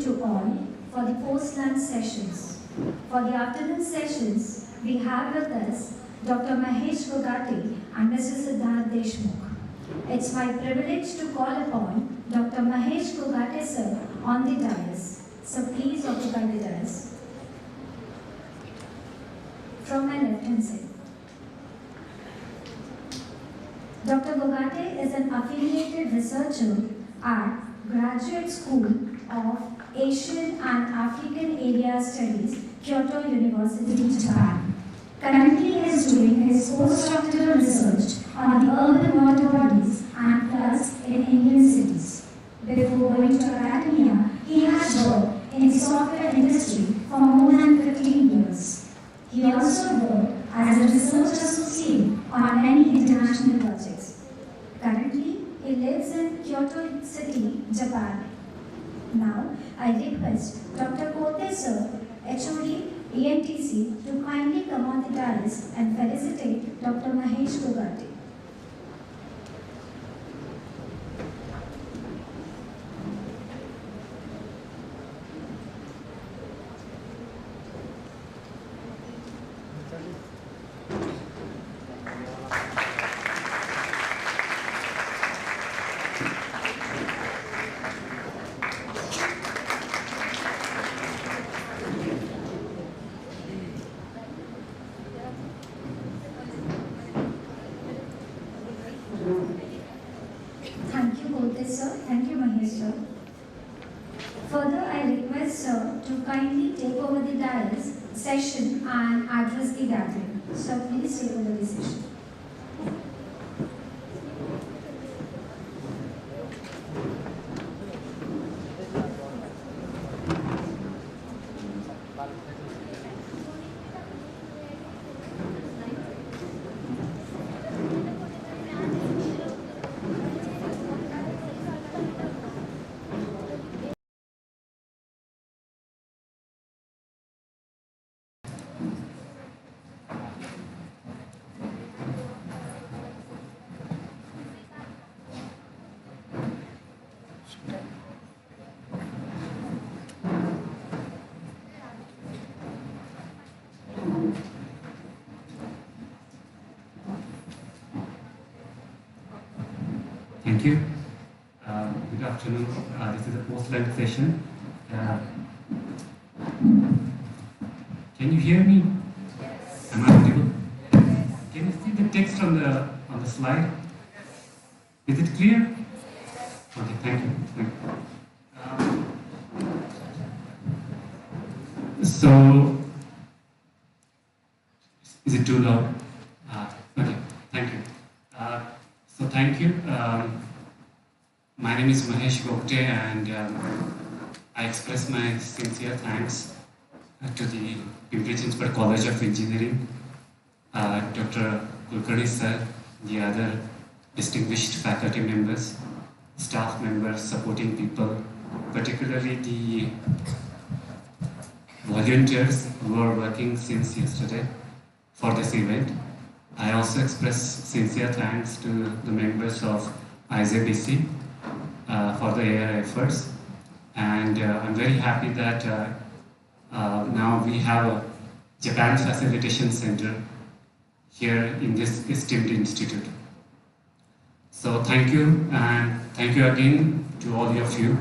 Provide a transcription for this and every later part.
to all for the post-lunch sessions. For the afternoon sessions, we have with us Dr. Mahesh Gogate and Mr. Siddharth Deshmukh. It's my privilege to call upon Dr. Mahesh Gogate sir on the dais. So please occupy the dais. From my left hand side. Dr. Gogate is an affiliated researcher at Graduate School of Asian and African Area Studies, Kyoto University, Japan. Currently he is doing his postdoctoral research on the urban water bodies and floods in Indian cities. Before going to academia, he has worked in the software industry for more than 15 years. He also worked as a research associate on many international projects. Currently, he lives in Kyoto City, Japan. Now, I request Dr. Kote sir, HOD, ENTC, to kindly come on the dais and felicitate Dr. Mahesh Gogate. Thank you, Kote sir. Thank you, Mahesh sir. Further, I request sir to kindly take over the dais session and address the gathering. Sir, please take over the session. Thank you. Good afternoon. This is a post-lunch session. Can you hear me? Yes. Am I audible? Yes. Can you see the text on the slide? Is it clear? Okay. Thank you. So, is it too loud? Okay. Thank you. So thank you. My name is Mahesh Gogate, and I express my sincere thanks to the Pimpri Chinchwad College of Engineering, Dr. Kulkarni sir, the other distinguished faculty members, staff members, supporting people, particularly the volunteers who are working since yesterday for this event. I also express sincere thanks to the members of IJBC for their efforts, and I'm very happy that now we have a Japan Facilitation Center here in this esteemed institute. So thank you, and thank you again to all of you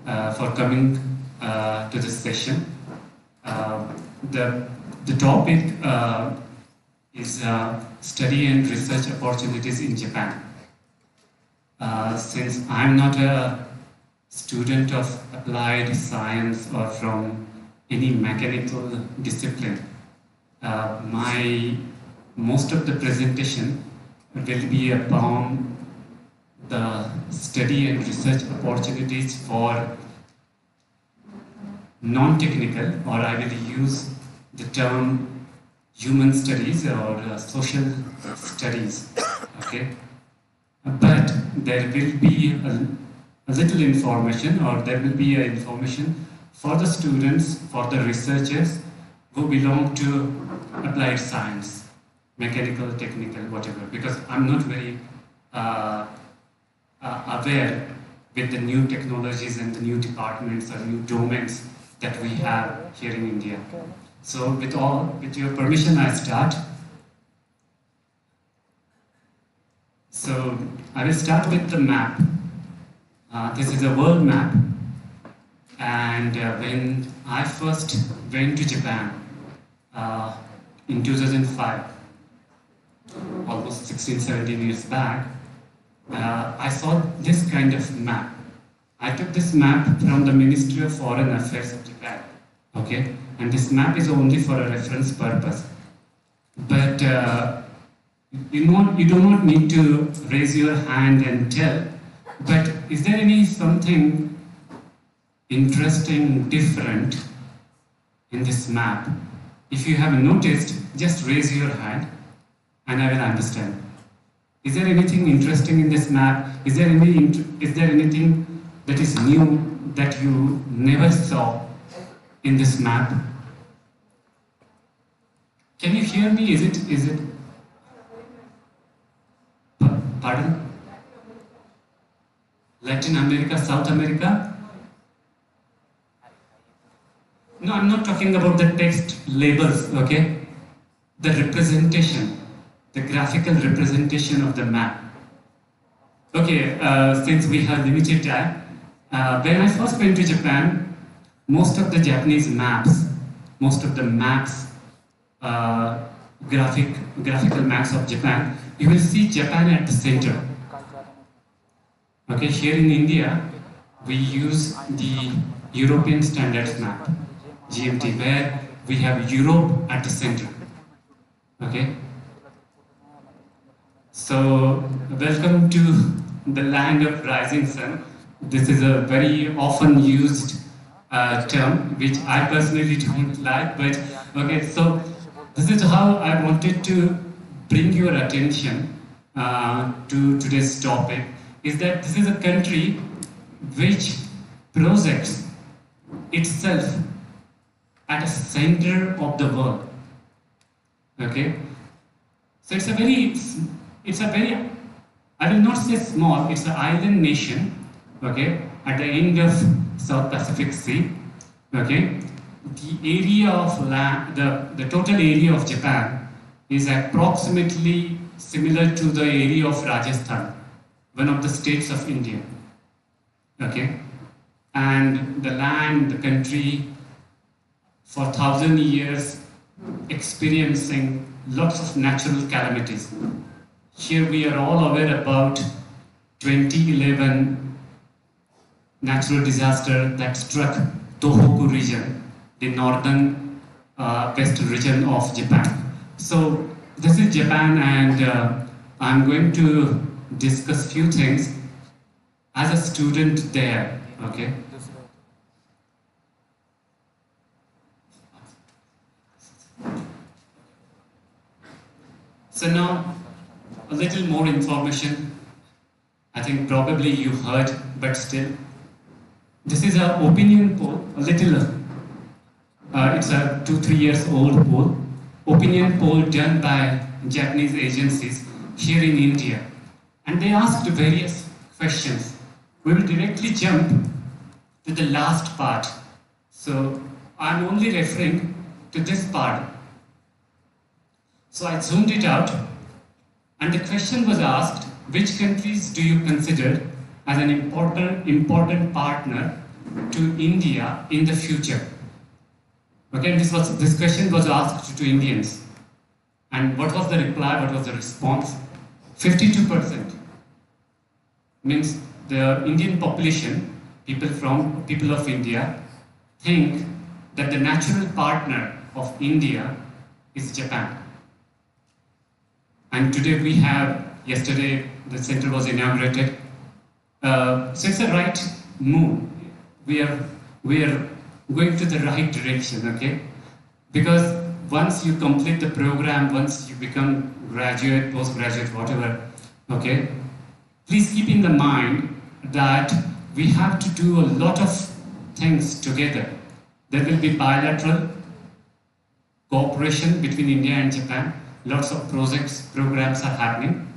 for coming to this session. The topic is study and research opportunities in Japan. Since I'm not a student of applied science or from any mechanical discipline, most of the presentation will be upon the study and research opportunities for non-technical, or I will use the term human studies or social studies, okay? But there will be a little information, or there will be information for the students, for the researchers who belong to applied science, mechanical, technical, whatever, because I'm not very aware with the new technologies and the new departments or new domains that we have here in India. So with your permission, I start. So I will start with the map. This is a world map, and when I first went to Japan in 2005, almost 16, 17 years back, I saw this kind of map. I took this map from the Ministry of Foreign Affairs of Japan, okay? And this map is only for a reference purpose. But you do not need to raise your hand and tell, but is there something interesting, different in this map? If you have noticed, just raise your hand and I will understand. Is there anything interesting in this map? Is there anything that is new that you never saw in this map? Can you hear me? Is it? Pardon? Latin America, South America? No, I'm not talking about the text labels, okay? The representation, the graphical representation of the map. Okay, since we have limited time, when I first went to Japan, most of the Japanese maps, graphical maps of Japan, you will see Japan at the center. Okay, here in India, we use the European Standards Map, GMT, where we have Europe at the center. Okay. So, welcome to the land of rising sun. This is a very often used term, which I personally don't like, but okay, so this is how I wanted to bring your attention to today's topic, is that this is a country which projects itself at the center of the world. Okay, so it's a very, I will not say small, it's an island nation, okay, at the end of South Pacific Sea, okay. The area of land, the total area of Japan is approximately similar to the area of Rajasthan, one of the states of India, okay. And the land, the country, for 1,000 years experiencing lots of natural calamities. Here we are all aware about 2011 natural disaster that struck Tohoku region, the northern west region of Japan. So this is Japan, and I'm going to discuss few things as a student there, okay? So now, a little more information. I think probably you heard, but still. This is an opinion poll, a little, it's a 2-3 years old poll. Opinion poll done by Japanese agencies here in India. And they asked various questions. We will directly jump to the last part. So I'm only referring to this part. So I zoomed it out, and the question was asked, which countries do you consider as an important partner to India in the future? Okay, and this question was asked to Indians. And what was the reply, what was the response? 52% means the Indian population, people of India, think that the natural partner of India is Japan. And today yesterday the center was inaugurated. So it's a right move. We are going to the right direction, okay? Because once you complete the program, once you become graduate, postgraduate, whatever, okay? Please keep in the mind that we have to do a lot of things together. There will be bilateral cooperation between India and Japan. Lots of projects, programs are happening.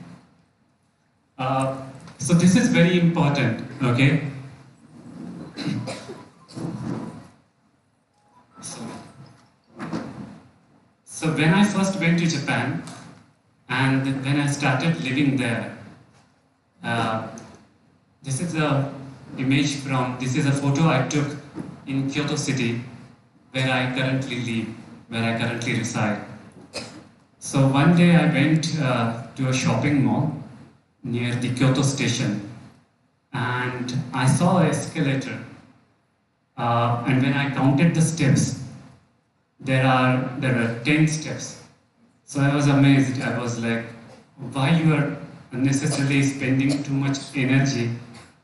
So this is very important, okay? So when I first went to Japan, and when I started living there, this is a this is a photo I took in Kyoto city, where I currently live, where I currently reside. So one day I went to a shopping mall near the Kyoto station, and I saw an escalator. And when I counted the steps, there are 10 steps. So I was amazed. I was like, why you are unnecessarily spending too much energy,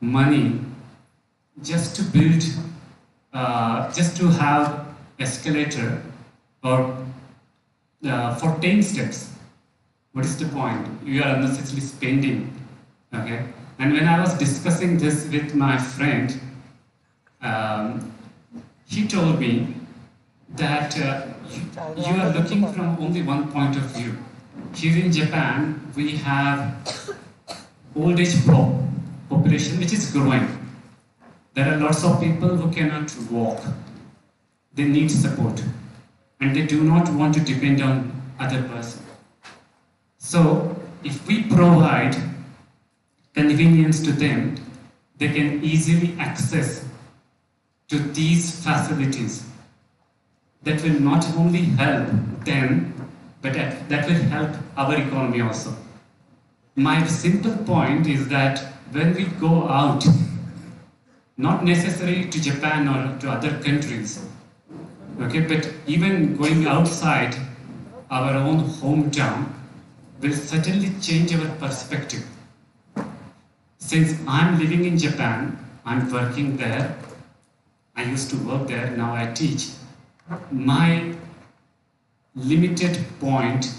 money, just to build, just to have escalator or for 10 steps. What is the point? You are unnecessarily spending. Okay. And when I was discussing this with my friend, he told me that you are looking from only one point of view. Here in Japan, we have old age population which is growing. There are lots of people who cannot walk. They need support, and they do not want to depend on other person. So if we provide convenience to them, they can easily access to these facilities that will not only help them, but that will help our economy also. My simple point is that when we go out, not necessarily to Japan or to other countries, okay, but even going outside our own hometown will certainly change our perspective. Since I'm living in Japan, I'm working there, I used to work there, now I teach. My limited point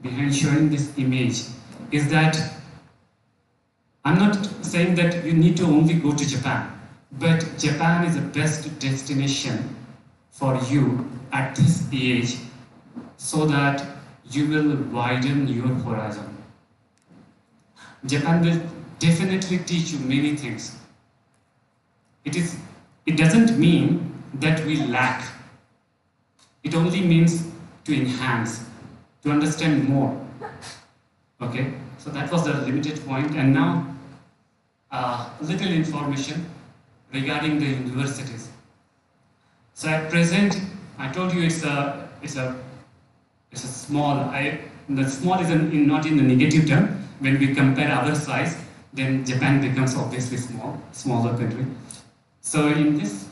behind showing this image is that I'm not saying that you need to only go to Japan, but Japan is the best destination for you at this age so that you will widen your horizon. Japan will definitely teach you many things. It doesn't mean that we lack. It only means to enhance, to understand more. Okay, so that was the limited point, and now a little information regarding the universities. So at present, I told you it's a small. The small is not in the negative term. When we compare our size, then Japan becomes obviously smaller country. So in this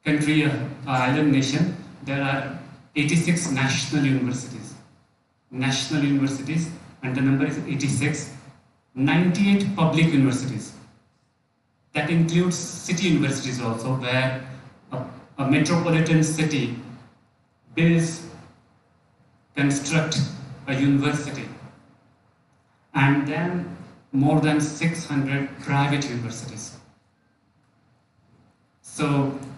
country, island nation, there are 86 national universities. National universities, and the number is 86. 98 public universities. That includes city universities also, where a metropolitan city construct a university. And then more than 600 private universities. So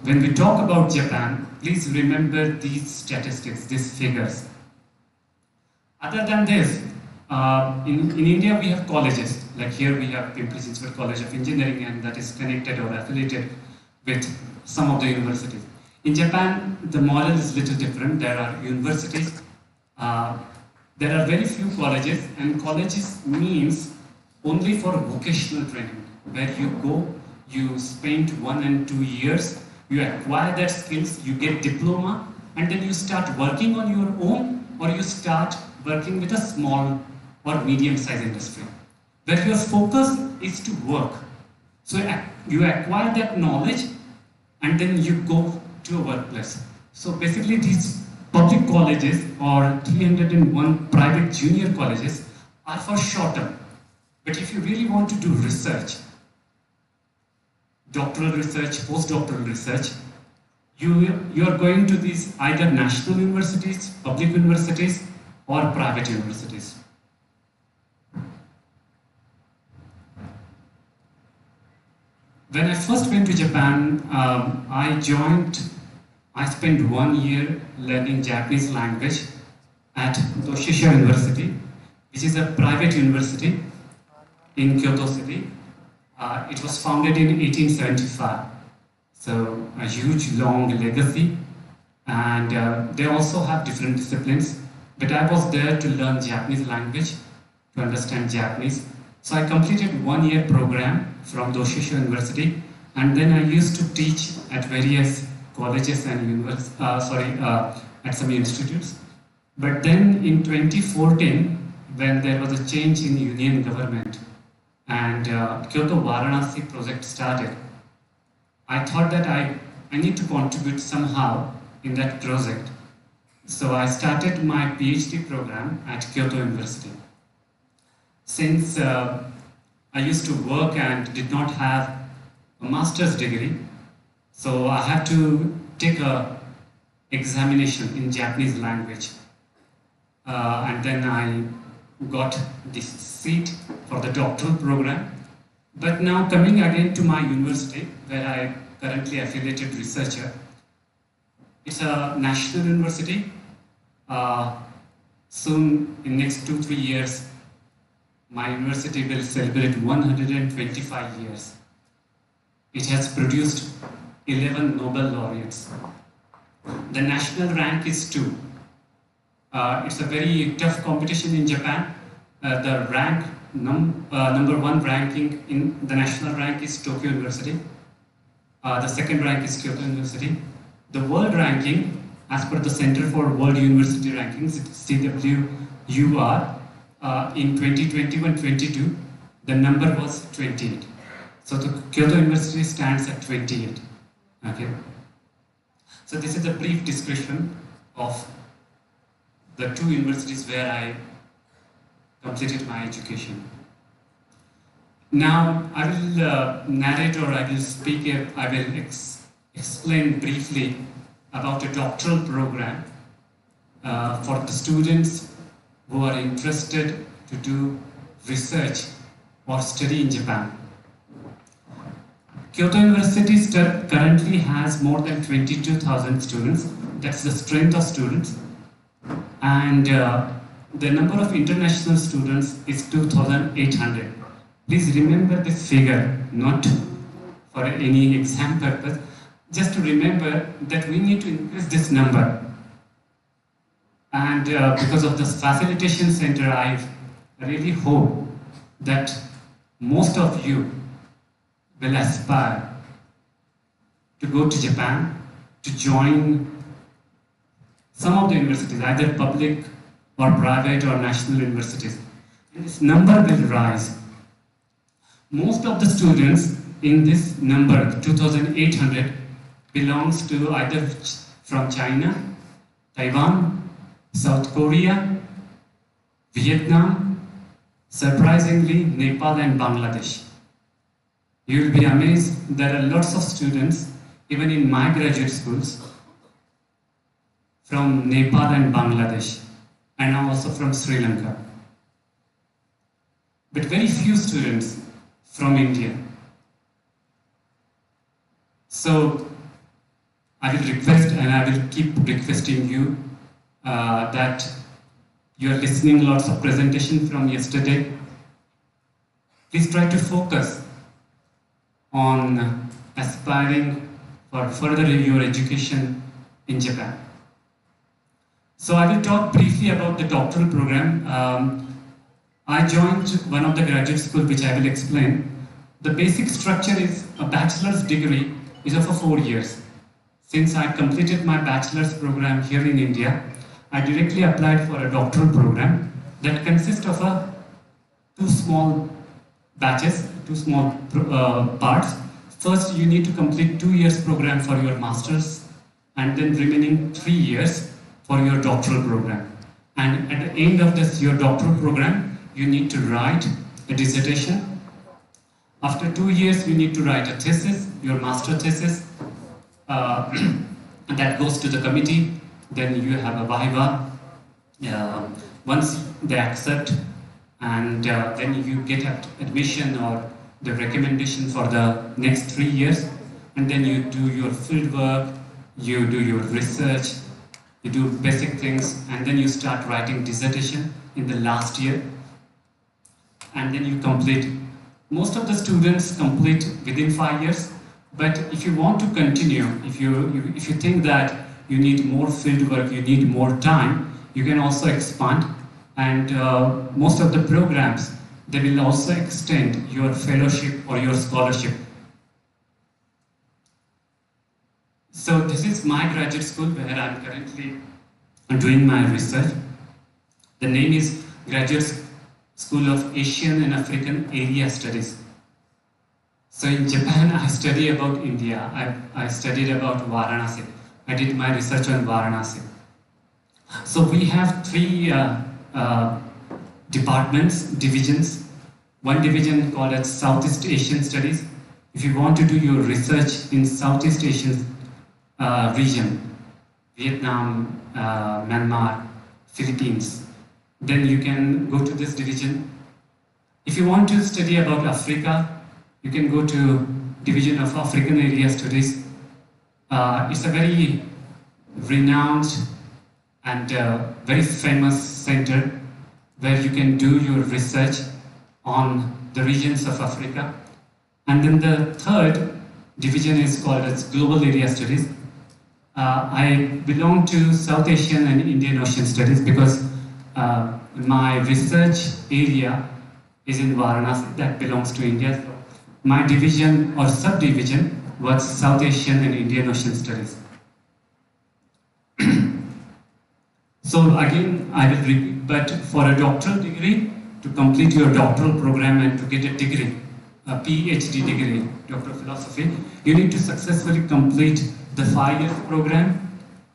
when we talk about Japan, please remember these statistics, these figures. Other than this, in India we have colleges, like here we have Pimpri Chinchwad College of Engineering, and that is connected or affiliated with some of the universities. In Japan, the model is little different. There are universities, there are very few colleges, and colleges means only for vocational training, where you go, you spend 1 and 2 years, you acquire that skills, you get diploma, and then you start working on your own, or you start working with a small or medium-sized industry, where your focus is to work. So you acquire that knowledge, and then you go to a workplace. So basically these public colleges or 301 private junior colleges are for short term. But if you really want to do research, doctoral research, postdoctoral research, you are going to these either national universities, public universities, or private universities. When I first went to Japan, I spent 1 year learning Japanese language at Toshisha University, which is a private university in Kyoto city. It was founded in 1875, so a huge long legacy, and they also have different disciplines. but I was there to learn Japanese language, to understand Japanese. So I completed 1 year program from Doshisho University, and then I used to teach at various colleges and at some institutes. But then in 2014, when there was a change in union government and Kyoto Varanasi project started, I thought that I need to contribute somehow in that project. So I started my PhD program at Kyoto University. Since I used to work and did not have a master's degree, so I had to take a examination in Japanese language. And then I got this seat for the doctoral program. But now coming again to my university, where I currently affiliated researcher, it's a national university. Soon, in next 2-3 years, my university will celebrate 125 years. It has produced 11 Nobel laureates. The national rank is 2. It's a very tough competition in Japan. The number 1 ranking in the national rank is Tokyo University. The second rank is Kyoto University. The world ranking, as per the Center for World University Rankings, CWUR, in 2021-22, the number was 28. So the Kyoto University stands at 28. Okay. So this is a brief description of the 2 universities where I completed my education. Now I will narrate, or I will speak, I will explain briefly about a doctoral program for the students who are interested to do research or study in Japan. Kyoto University currently has more than 22,000 students. That's the strength of students. And the number of international students is 2,800. Please remember this figure, not for any exam purpose. Just to remember that we need to increase this number. And because of this facilitation center, I really hope that most of you will aspire to go to Japan, to join some of the universities, either public or private or national universities. And this number will rise. Most of the students in this number, 2,800, belongs to either from China, Taiwan, South Korea, Vietnam, surprisingly Nepal and Bangladesh. You will be amazed, there are lots of students, even in my graduate schools, from Nepal and Bangladesh, and also from Sri Lanka. But very few students from India. So I will request, and I will keep requesting you that you are listening lots of presentation from yesterday. Please try to focus on aspiring for further your education in Japan. So I will talk briefly about the doctoral program. I joined one of the graduate schools, which I will explain. The basic structure is a bachelor's degree is of 4 years. Since I completed my bachelor's program here in India, I directly applied for a doctoral program that consists of 2 small batches, 2 small parts. First, you need to complete 2 years program for your master's, and then remaining 3 years for your doctoral program. And at the end of this your doctoral program, you need to write a dissertation. After 2 years, you need to write a thesis, your master thesis, that goes to the committee. Then you have a viva. Once they accept, and then you get admission or the recommendation for the next 3 years, and then you do your field work, you do your research, you do basic things, and then you start writing dissertation in the last year, and then you complete. Most of the students complete within 5 years, but if you want to continue, if you think that you need more field work, you need more time, you can also expand, and most of the programs, they will also extend your fellowship or your scholarship. So this is my graduate school where I'm currently doing my research. The name is Graduate School of Asian and African Area Studies. So in Japan, I study about India. I studied about Varanasi. I did my research on Varanasi. So we have three departments, divisions. One division called as Southeast Asian Studies. If you want to do your research in Southeast Asian region, Vietnam, Myanmar, Philippines, then you can go to this division. If you want to study about Africa, you can go to Division of African Area Studies. It's a very renowned and very famous center where you can do your research on the regions of Africa. And then the third division is called as Global Area Studies. I belong to South Asian and Indian Ocean Studies because my research area is in Varanasi, that belongs to India. My division or subdivision was South Asian and Indian Ocean Studies. So again, I will repeat, but for a doctoral degree, to complete your doctoral program and to get a degree, a PhD degree, Doctor of Philosophy, you need to successfully complete the 5-year program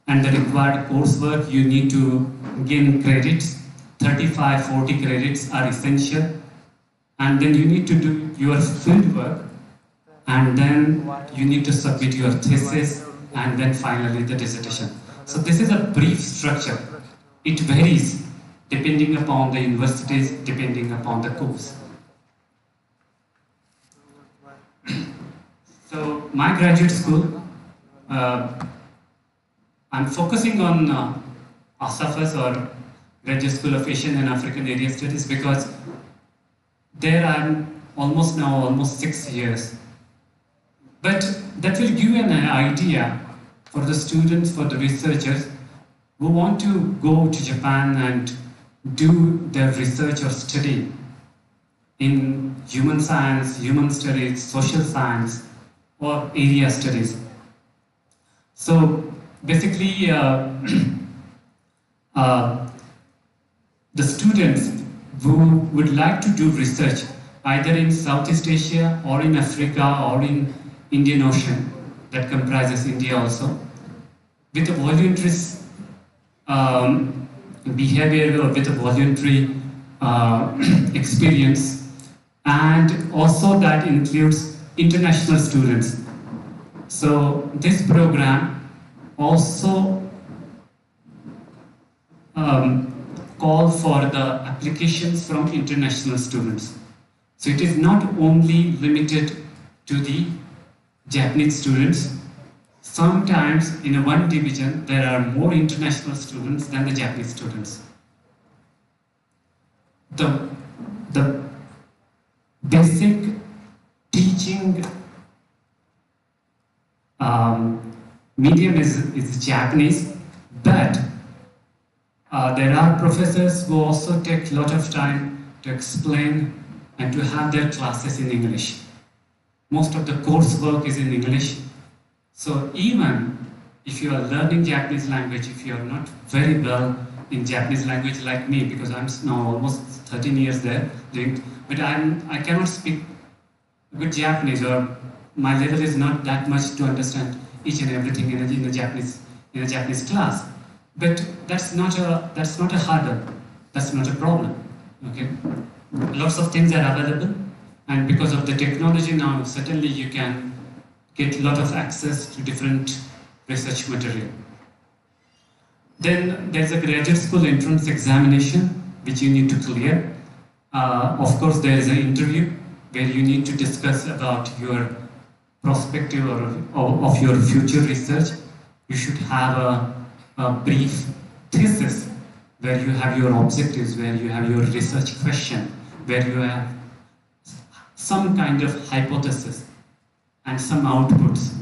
and the required coursework. You need to gain credits, 35, 40 credits are essential. And then you need to do your field work, and then you need to submit your thesis, and then finally the dissertation. So this is a brief structure. It varies depending upon the universities, depending upon the course. So my graduate school, I'm focusing on ASAFAS or Graduate School of Asian and African Area Studies because there I'm almost 6 years. But that will give you an idea for the students, for the researchers who want to go to Japan and do their research or study in human science, human studies, social science, or area studies. So basically, the students who would like to do research either in Southeast Asia or in Africa or in Indian Ocean, that comprises India also, with a voluntary behavior or with a voluntary experience, and also that includes international students. So this program also call for the applications from international students. So it is not only limited to the Japanese students. Sometimes in one division there are more international students than the Japanese students. The basic teaching medium is Japanese, but there are professors who also take a lot of time to explain and to have their classes in English. Most of the coursework is in English. So even if you are learning Japanese language, if you are not very well in Japanese language like me, because I'm now almost 13 years there, but I cannot speak good Japanese, or my level is not that much to understand each and everything in a Japanese class. But that's not a hurdle. That's not a problem. Okay, lots of things are available, and because of the technology now, certainly you can get a lot of access to different research material. Then there's a graduate school entrance examination which you need to clear. Of course, there is an interview where you need to discuss about your perspective of your future research. You should have a brief thesis where you have your objectives, where you have your research question, where you have some kind of hypothesis and some outputs.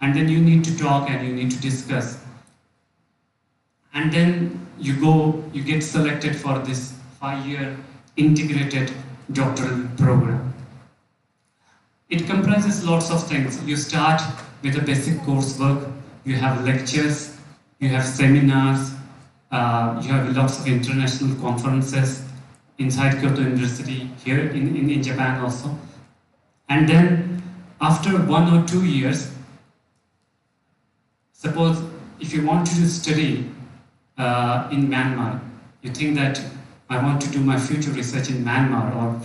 And then you need to talk and you need to discuss and then you get selected for this 5-year integrated doctoral program. It comprises lots of things. You start with the basic coursework, you have lectures, you have seminars, you have lots of international conferences inside Kyoto University, here in Japan also. And then after 1 or 2 years, suppose if you want to study in Myanmar, you think that I want to do my future research in Myanmar, or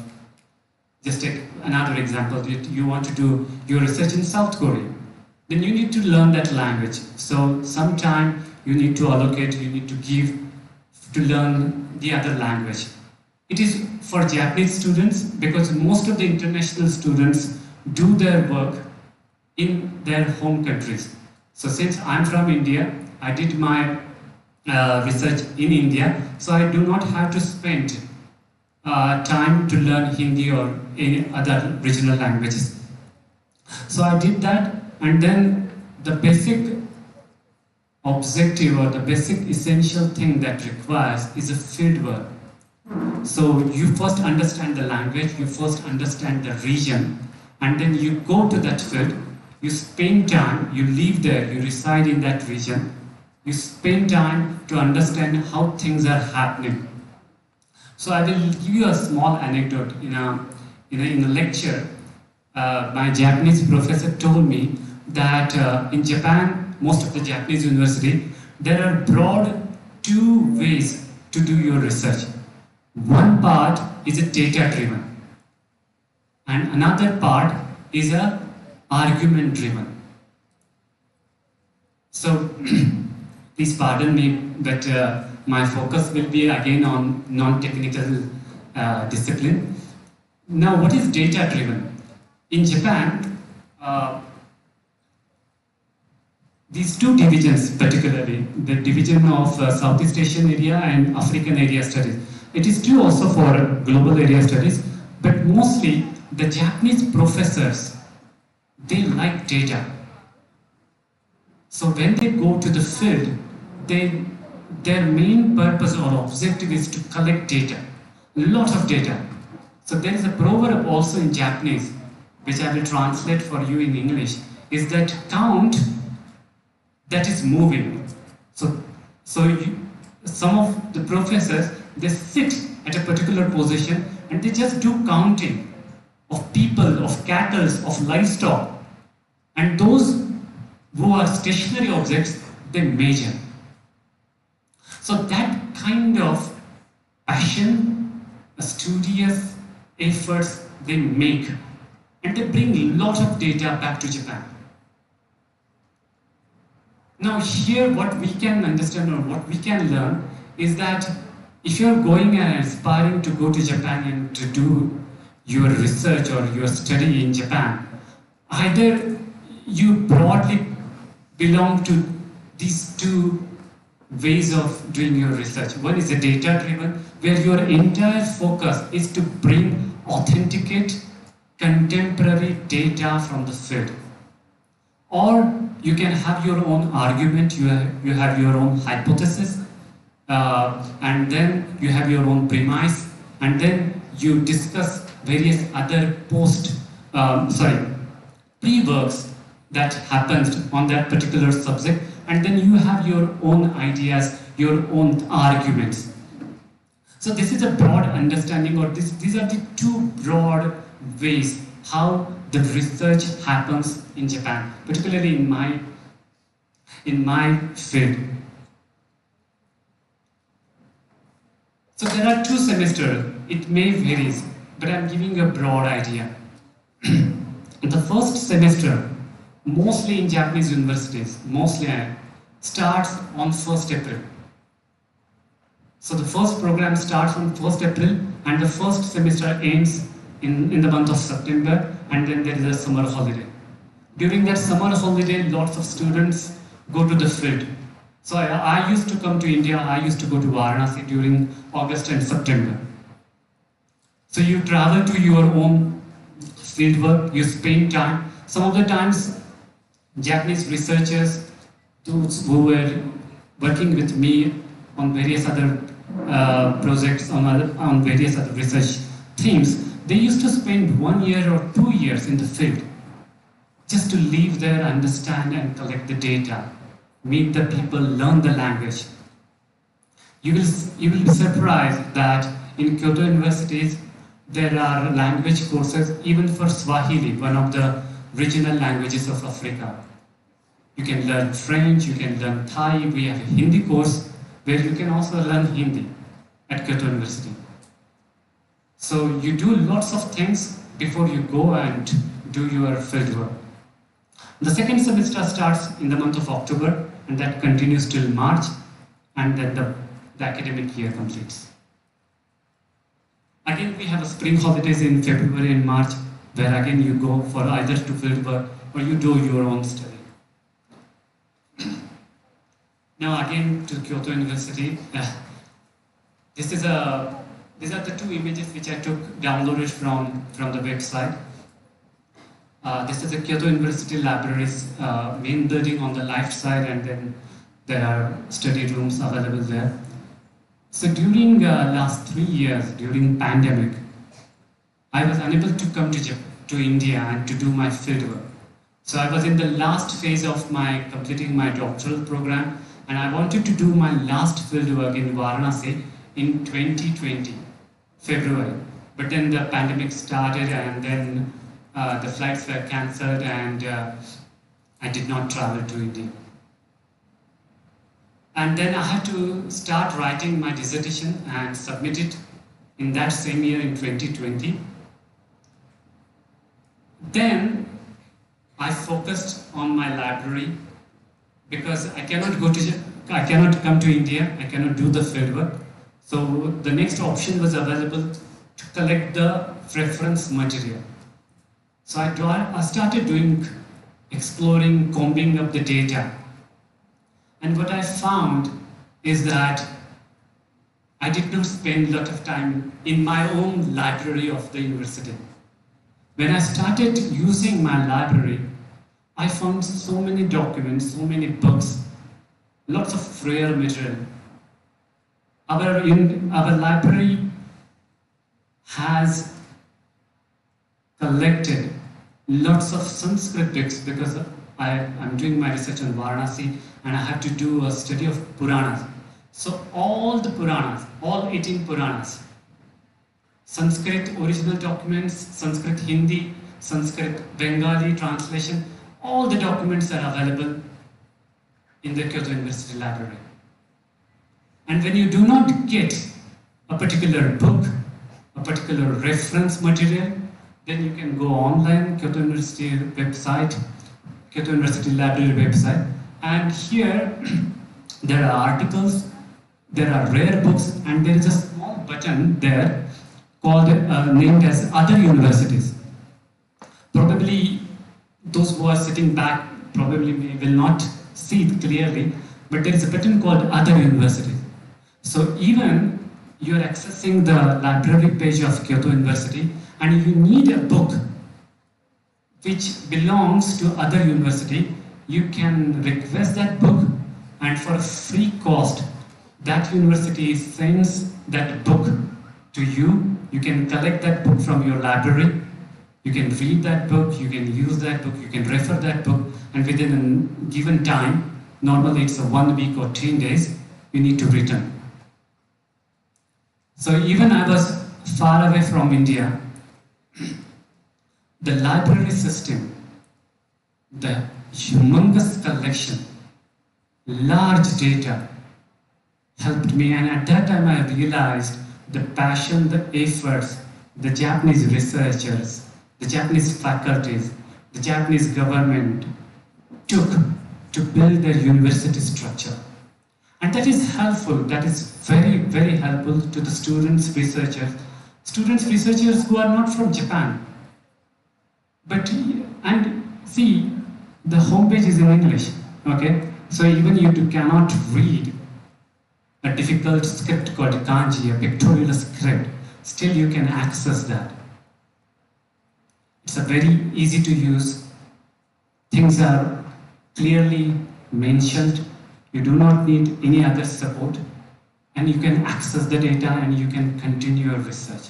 just take another example, you want to do your research in South Korea, then you need to learn that language. So sometime you need to allocate, you need to give to learn the other language. It is for Japanese students because most of the international students do their work in their home countries. So since I'm from India, I did my research in India, so I do not have to spend time to learn Hindi or any other regional languages. So I did that, and then the basic objective or the basic essential thing that requires is a field work. So you first understand the language, you first understand the region, and then you go to that field, you spend time, you live there, you reside in that region, you spend time to understand how things are happening. So I will give you a small anecdote. In a lecture, my Japanese professor told me that in Japan, most of the Japanese university, there are broad 2 ways to do your research. One part is a data driven, and another part is a argument driven. So please pardon me, but my focus will be again on non-technical discipline. Now, what is data driven? In Japan, these 2 divisions, particularly the division of Southeast Asian area and African area studies, it is true also for global area studies, but mostly the Japanese professors, they like data. So when they go to the field, their main purpose or objective is to collect data, a lot of data. So there is a proverb also in Japanese, which I will translate for you in English, is that count that is moving. So some of the professors, they sit at a particular position and they just do counting of people, of cattle, of livestock, and those who are stationary objects, they measure. So that kind of passion, studious efforts they make, and they bring a lot of data back to Japan. Now here what we can understand or what we can learn is that if you are going and aspiring to go to Japan and to do your research or your study in Japan, either you broadly belong to these 2 ways of doing your research. One is a data driven, where your entire focus is to bring authenticate, contemporary data from the field. Or you can have your own argument, you have your own hypothesis, and then you have your own premise, and then you discuss various other pre-works that happens on that particular subject, and then you have your own ideas, your own arguments. So this is a broad understanding, or these are the 2 broad ways how the research happens in Japan, particularly in my field. So there are 2 semesters. It may vary, but I'm giving a broad idea. The first semester, mostly in Japanese universities, starts on 1st April. So the first program starts on 1st April and the first semester ends in the month of September, and then there is a summer holiday. During that summer holiday, lots of students go to the field. So I used to come to India, I used to go to Varanasi during August and September. So you travel to your own field work, you spend time. Some of the times, Japanese researchers, those who were working with me on various other projects, on various other research themes, they used to spend 1 year or 2 years in the field just to live there, understand and collect the data, meet the people, learn the language. You will be surprised that in Kyoto universities there are language courses even for Swahili, one of the regional languages of Africa. You can learn French, you can learn Thai. We have a Hindi course where you can also learn Hindi at Kyoto University. So you do lots of things before you go and do your fieldwork. The second semester starts in the month of October and that continues till March, and then the academic year completes. Again, we have a spring holidays in February and March, where again you go for either to fieldwork or you do your own study. Now again to Kyoto University. These are the two images which I took downloaded from the website. This is the Kyoto University Library's main building on the left side, and then there are study rooms available there. So during last 3 years, during pandemic, I was unable to come to India and to do my fieldwork. So I was in the last phase of completing my doctoral program, and I wanted to do my last fieldwork in Varanasi in 2020, February. But then the pandemic started, and then the flights were cancelled, and I did not travel to India. And then I had to start writing my dissertation and submit it in that same year in 2020. Then I focused on my library because I cannot come to India, I cannot do the fieldwork. So the next option was available to collect the reference material. So I started exploring, combing up the data. And what I found is that I did not spend a lot of time in my own library of the university. When I started using my library, I found so many documents, so many books, lots of rare material. Our library has collected lots of Sanskrit texts because I'm doing my research on Varanasi and I have to do a study of Puranas. So all the Puranas, all 18 Puranas, Sanskrit original documents, Sanskrit Hindi, Sanskrit Bengali translation, all the documents are available in the Kyoto University Library. And when you do not get a particular book, a particular reference material, then you can go online, Kyoto University website, Kyoto University Library website, and here there are articles, there are rare books, and there is a small button there called named as Other Universities. Probably those who are sitting back probably will not see it clearly, but there is a button called Other Universities. So even you are accessing the library page of Kyoto University and you need a book which belongs to other university, you can request that book, and for a free cost, that university sends that book to you. You can collect that book from your library, you can read that book, you can use that book, you can refer that book, and within a given time, normally it's 1 week or 10 days, you need to return. So even I was far away from India, the library system, the humongous collection, large data helped me, and at that time I realized the passion, the efforts the Japanese researchers, the Japanese faculties, the Japanese government took to build their university structure. And that is helpful, that is very, very helpful to the students, researchers who are not from Japan. But, and see, the homepage is in English, okay? So even you cannot read a difficult script called kanji, a pictorial script, still you can access that. It's a very easy to use, things are clearly mentioned, You do not need any other support, and you can access the data and you can continue your research.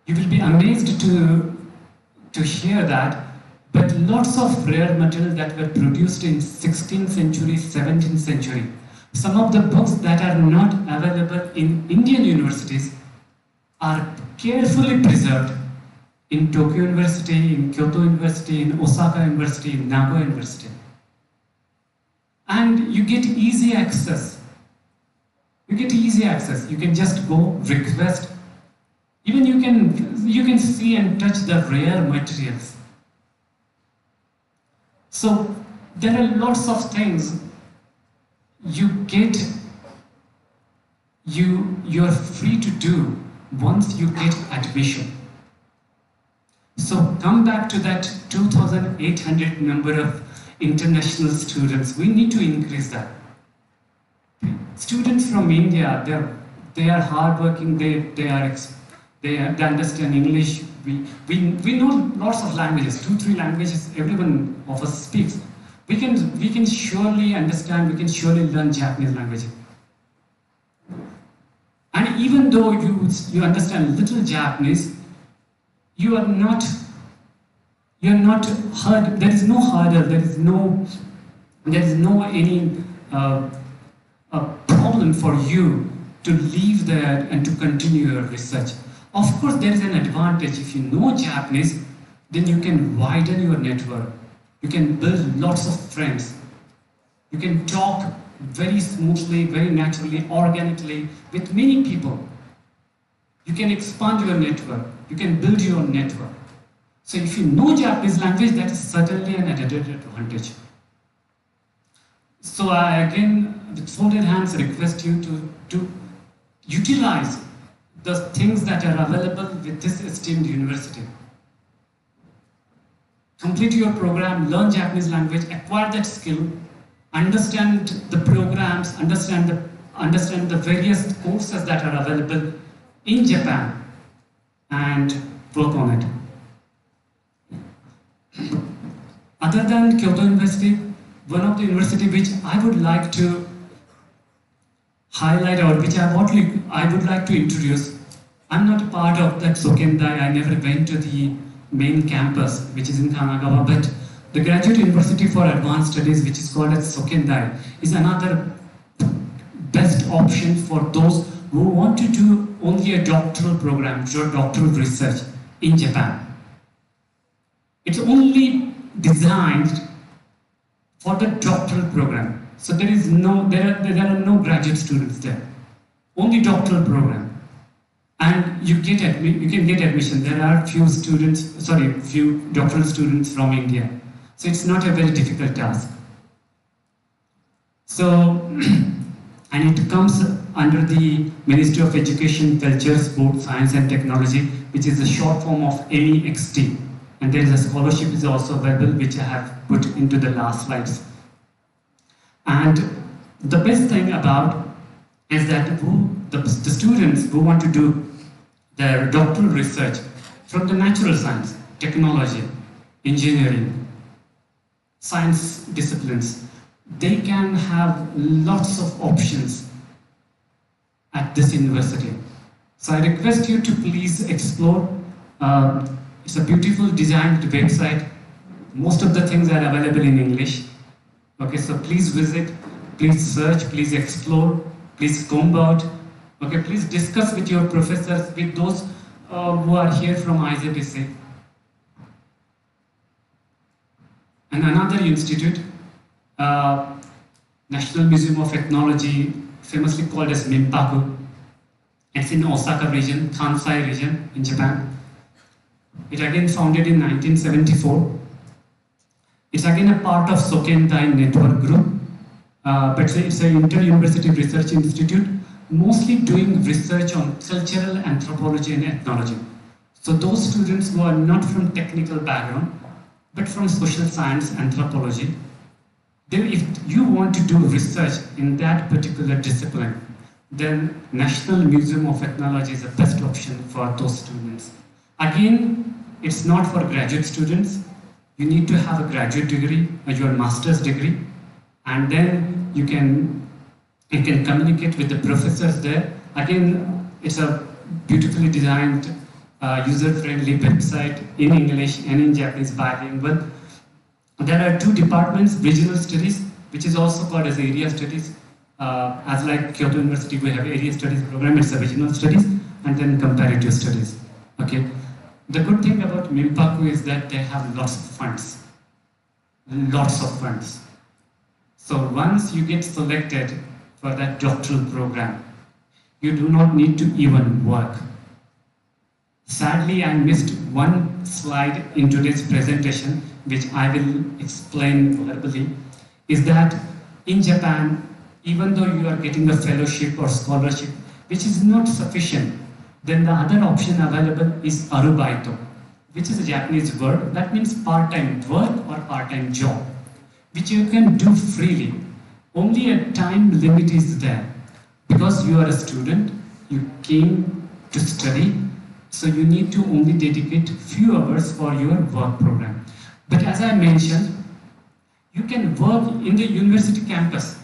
You will be amazed to hear that, but lots of rare materials that were produced in 16th century, 17th century, some of the books that are not available in Indian universities are carefully preserved in Tokyo University, in Kyoto University, in Osaka University, in Nagoya University. And you get easy access. You get easy access. You can just go request. Even you can see and touch the rare materials. So there are lots of things you're free to do once you get admission. So come back to that 2,800 number of international students. We need to increase that. Students from India, they are hardworking. They understand English. We know lots of languages, 2-3 languages. Everyone of us speaks. We can surely understand. We can surely learn Japanese language. And even though you understand little Japanese, you're not hurt. There is no hurdle. There is no any problem for you to leave there and to continue your research. Of course, there is an advantage. If you know Japanese, then you can widen your network. You can build lots of friends. You can talk very smoothly, very naturally, organically with many people. You can expand your network. You can build your network. So if you know Japanese language, that is certainly an added advantage. So I again, with folded hands, request you to utilize the things that are available with this esteemed university. Complete your program, learn Japanese language, acquire that skill, understand the programs, understand the various courses that are available in Japan, and work on it. Other than Kyoto University, one of the university which I would like to highlight or which I would like to introduce, I'm not a part of that Sokendai. I never went to the main campus, which is in Kanagawa, but the Graduate University for Advanced Studies, which is called as Sokendai, is another best option for those who want to do only a doctoral program, or doctoral research in Japan. It's only designed for the doctoral program. So there are no graduate students there. Only doctoral program. And you can get admission. There are few doctoral students from India. So it's not a very difficult task. So, and it comes under the Ministry of Education, Culture, Sport, Science and Technology, which is a short form of MEXT. And there is a scholarship is also available, which I have put into the last slides. And the best thing about is that the students who want to do their doctoral research from the natural science, technology, engineering, science disciplines, they can have lots of options at this university. So I request you to please explore. It's a beautiful designed website. Most of the things are available in English. Okay, so please visit, please search, please explore, please comb out. Okay, please discuss with your professors, with those who are here from IJBC. And another institute, National Museum of Ethnology, famously called as Mintaku. It's in Osaka region, Kansai region in Japan. It again founded in 1974. It's again a part of Sokendai Network Group, but it's an inter-university research institute, mostly doing research on cultural anthropology and ethnology. So those students who are not from technical background, but from social science, anthropology, if you want to do research in that particular discipline, then National Museum of Ethnology is the best option for those students. Again, it's not for graduate students. You need to have a graduate degree or your master's degree. and then you can communicate with the professors there. Again, it's a beautifully designed, user-friendly website in English and in Japanese bilingual. There are two departments: regional studies, which is also called as area studies. As like Kyoto University, we have area studies program, it's a regional studies, and then comparative studies. Okay. The good thing about Mintaku is that they have lots of funds. Lots of funds. So once you get selected for that doctoral program, you do not need to even work. Sadly, I missed one slide in today's presentation, which I will explain verbally, is that in Japan, even though you are getting a fellowship or scholarship, which is not sufficient, then the other option available is arubaito, which is a Japanese word that means part-time work or part-time job, which you can do freely. Only a time limit is there. Because you are a student, you came to study, so you need to only dedicate few hours for your work program. But as I mentioned, you can work in the university campus.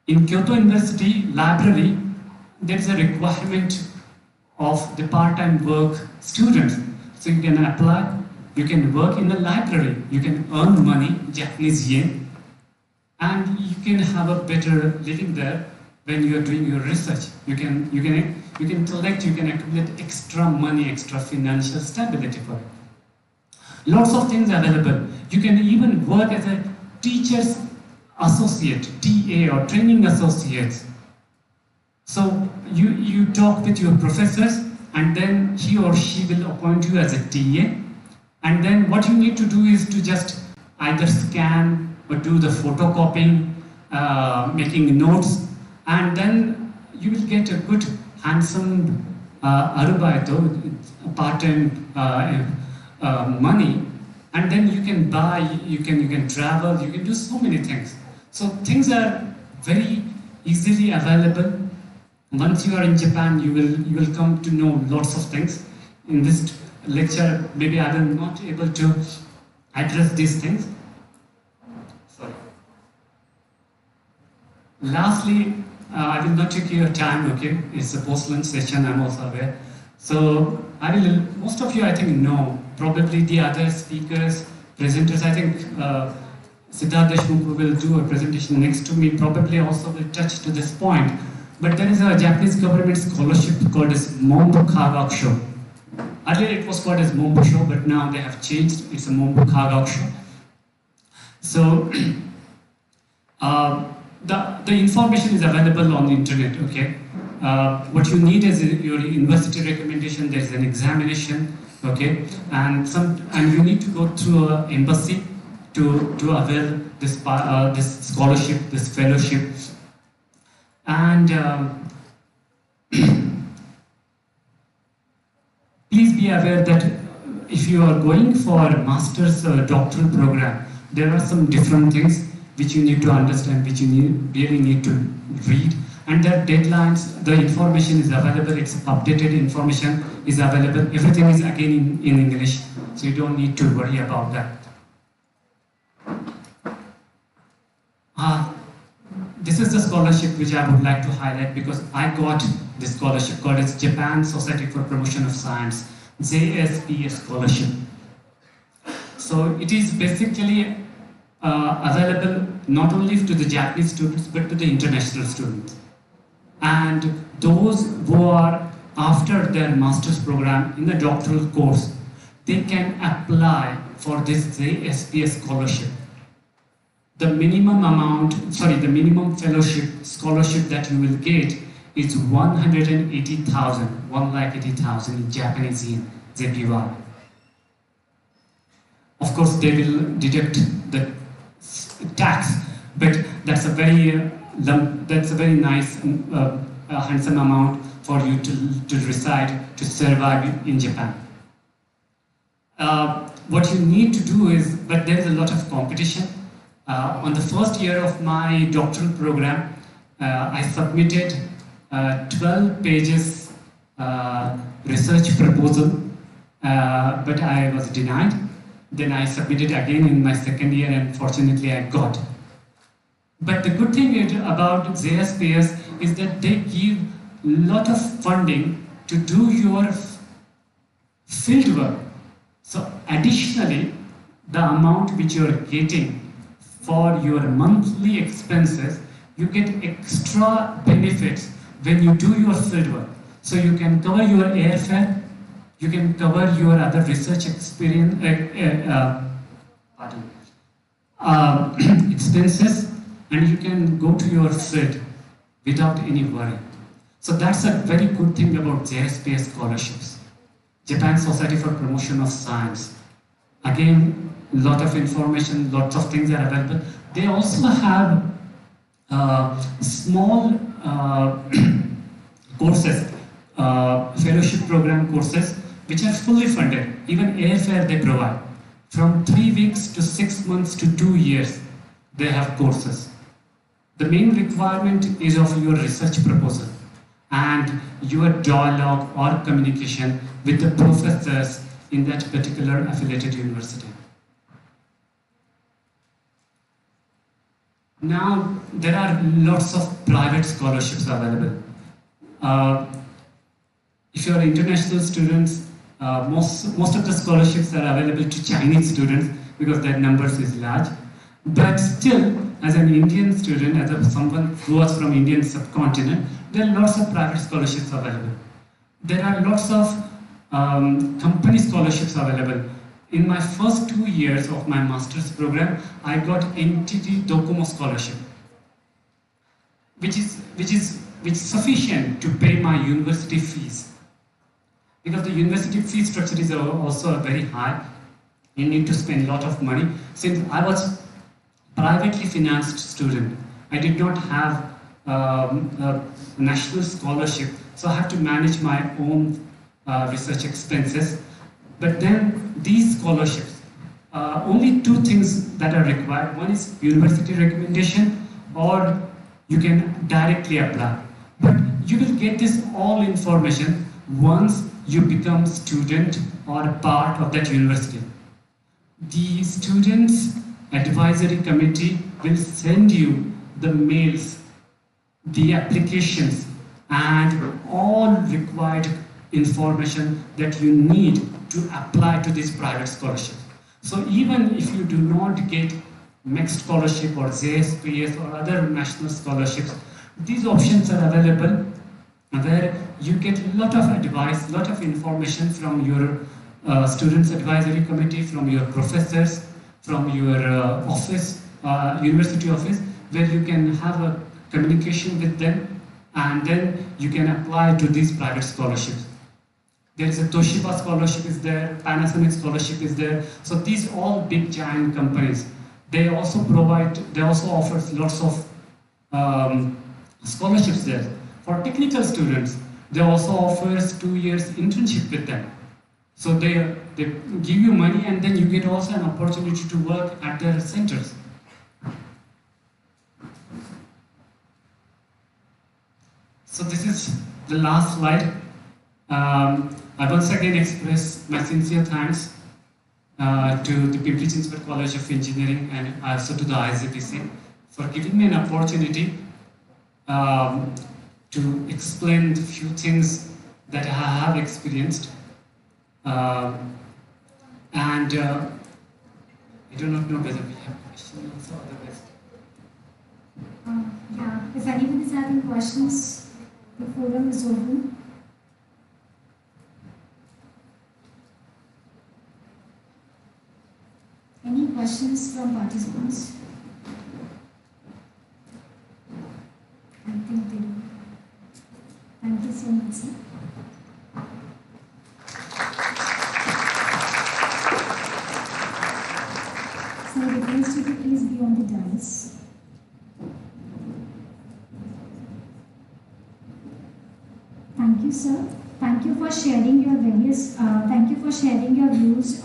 In Kyoto University library, there is a requirement of the part-time work students. So you can apply, you can work in the library, you can earn money, Japanese yen, and you can have a better living there when you are doing your research. You can collect, you can accumulate extra money, extra financial stability for it. Lots of things available. You can even work as a teacher's associate, TA or training associates. So you talk with your professors, and then he or she will appoint you as a TA, and then what you need to do is to just either scan or do the photocopying, making notes, and then you will get a good handsome arubaito, part-time money, and then you can buy, you can travel, you can do so many things. So things are very easily available. Once you are in Japan, you will come to know lots of things. In this lecture, maybe I will not able to address these things. Sorry. Lastly, I will not take your time, okay? It's a post-lunch session, I'm also aware. So most of you I think know, probably the other speakers, presenters, I think Siddharth Deshmukh will do a presentation next to me, probably also will touch to this point. But there is a Japanese government scholarship called as Mombu Kagakusho. Earlier it was called as Mombusho, but now they have changed, it's a Mombu Kagakusho. So the information is available on the internet, okay? What you need is your university recommendation, there's an examination, okay? And you need to go through an embassy to avail this scholarship, this fellowship. And please be aware that if you are going for a master's or doctoral program, there are some different things which you need to understand, which you really need to read. And their deadlines, the information is available, it's updated information is available, everything is again in English, so you don't need to worry about that. This is the scholarship which I would like to highlight because I got this scholarship called as Japan Society for Promotion of Science, JSPS scholarship. So it is basically available not only to the Japanese students but to the international students. And those who are after their master's program in the doctoral course, they can apply for this JSPS scholarship. The minimum fellowship scholarship that you will get is 180,000, 180,000 in Japanese yen, JPY. Of course, they will deduct the tax, but that's a very nice, handsome amount for you to reside, to survive in Japan. What you need to do is, but there is a lot of competition. On the first year of my doctoral program, I submitted 12 pages research proposal, but I was denied. Then I submitted again in my second year, and fortunately I got. But the good thing about JSPS is that they give lot of funding to do your field work. So additionally, the amount which you are getting for your monthly expenses, you get extra benefits when you do your field work. So you can cover your airfare, you can cover your other research experience, expenses, and you can go to your field without any worry. So that's a very good thing about JSPS scholarships. Japan Society for Promotion of Science. Again, lot of information, lots of things are available. They also have small courses, fellowship program courses, which are fully funded. Even airfare they provide. From 3 weeks to 6 months to 2 years, they have courses. The main requirement is of your research proposal and your dialogue or communication with the professors in that particular affiliated university. Now, there are lots of private scholarships available. If you are international students, most of the scholarships are available to Chinese students because their numbers is large. But still, as an Indian student, as someone who was from Indian subcontinent, there are lots of private scholarships available. There are lots of company scholarships available. In my first 2 years of my master's program, I got NTT Docomo scholarship, which is sufficient to pay my university fees. Because the university fee structure is also very high, you need to spend a lot of money. Since I was privately financed student, I did not have a national scholarship, so I have to manage my own research expenses. But then these scholarships, only 2 things that are required. One is university recommendation, or you can directly apply. But you will get this all information once you become student or part of that university. The students advisory committee will send you the mails, the applications, and all required information that you need to apply to this private scholarship. So even if you do not get MEC scholarship or JSPS or other national scholarships, these options are available where you get a lot of advice, lot of information from your students advisory committee, from your professors, from your office, university office, where you can have a communication with them, and then you can apply to these private scholarships. There is a Toshiba scholarship is there, Panasonic scholarship is there. So these all big giant companies, they also offer lots of scholarships there. For technical students, they also offers 2 years internship with them. So they give you money, and then you get also an opportunity to work at their centers. So this is the last slide. I once again express my sincere thanks to the Pimpri Chinchwad College of Engineering and also to the IJBC for giving me an opportunity to explain the few things that I have experienced. I do not know whether we have questions or otherwise. Yeah, if anyone is having questions, the forum is open. Any questions from participants? I think they do. Thank you so much, sir. So I request you to please be on the dais. Thank you, sir. Thank you for sharing your views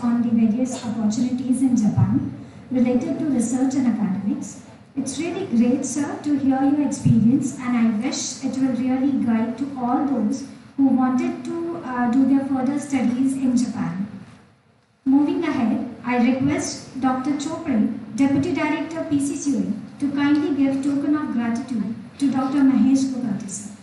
on the various opportunities in Japan related to research and academics. It's really great, sir, to hear your experience, and I wish it will really guide to all those who wanted to do their further studies in Japan. Moving ahead, I request Dr. Chopra, Deputy Director PCCOE, to kindly give token of gratitude to Dr. Mahesh Gogate, sir.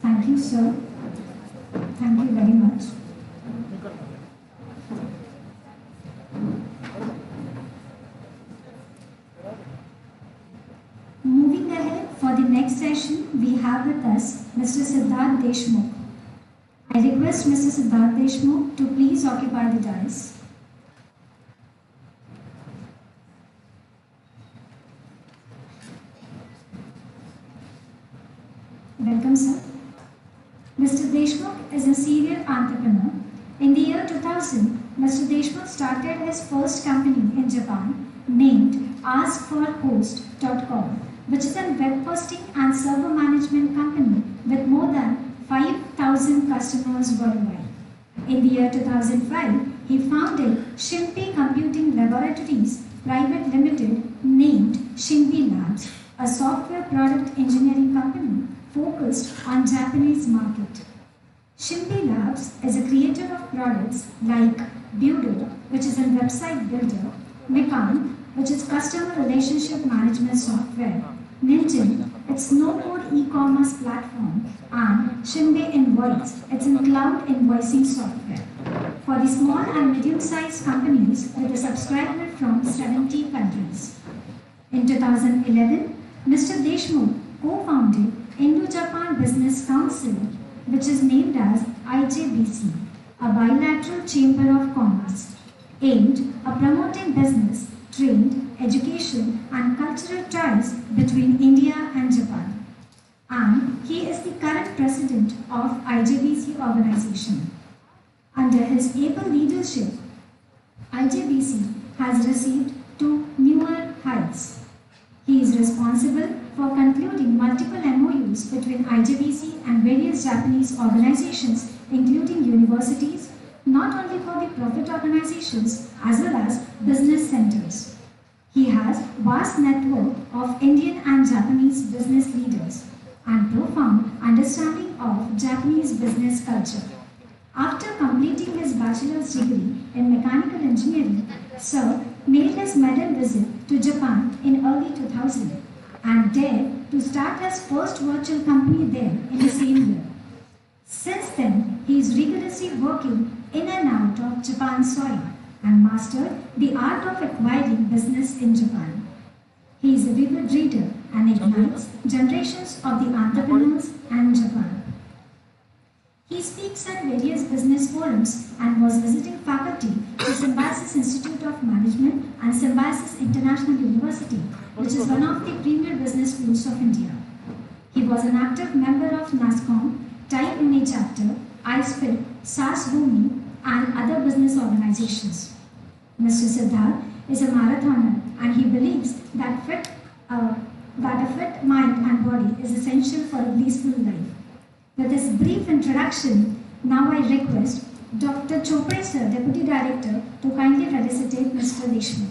Thank you, sir. Thank you very much. Moving ahead, for the next session, we have with us Mr. Siddharth Deshmukh. I request Mr. Siddharth Deshmukh to please occupy the dais. Welcome, sir. Mr. Deshmukh is a serial entrepreneur. In the year 2000, Mr. Deshmukh started his first company in Japan named AskForHost.com, which is a web hosting and server management company with more than 5,000 customers worldwide. In the year 2005, he founded Shimpi Computing Laboratories Private Limited named Shimpi Labs, a software product engineering company focused on Japanese market. Shimpi Labs is a creator of products like Budo, which is a website builder, Mikan, which is customer relationship management software, Ninja, it's no-code e-commerce platform, and Shimbe Invoice, it's a cloud invoicing software for the small and medium-sized companies with a subscriber from 70 countries. In 2011, Mr. Deshmukh co-founded Indo-Japan Business Council, which is named as IJBC, a bilateral chamber of commerce, aimed at promoting business, trade, education and cultural ties between India and Japan. And he is the current president of IJBC organization. Under his able leadership, IJBC has received to newer heights. He is responsible for concluding multiple MOUs between IJBC and various Japanese organizations, including universities, not only for the profit organizations as well as business centers. He has vast network of Indian and Japanese business leaders and profound understanding of Japanese business culture. After completing his bachelor's degree in mechanical engineering, Sir made his maiden visit to Japan in early 2000 and dared to start his first virtual company there in the same year. Since then, he is rigorously working in and out of Japan's soil and mastered the art of acquiring business in Japan. He is a vivid reader and ignites generations of the entrepreneurs and Japan. He speaks at various business forums and was visiting faculty to Symbiosis Institute of Management and Symbiosis International University, which is one of the premier business schools of India. He was an active member of NASCOM, Thai Pune Chapter, ISPIT, SAS Bhumi, and other business organizations. Mr. Siddharth is a marathoner and he believes that a fit mind and body is essential for a blissful life. With this brief introduction, now I request Dr. Chopre Sir, Deputy Director, to kindly felicitate Mr. Deshmukh.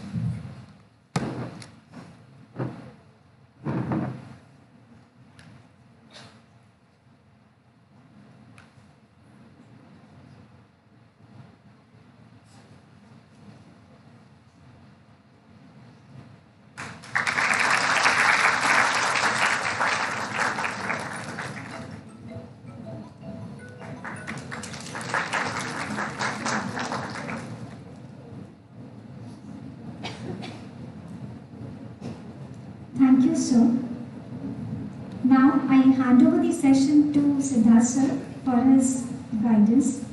Thank you, sir. Now I hand over the session to Siddharth sir for his guidance.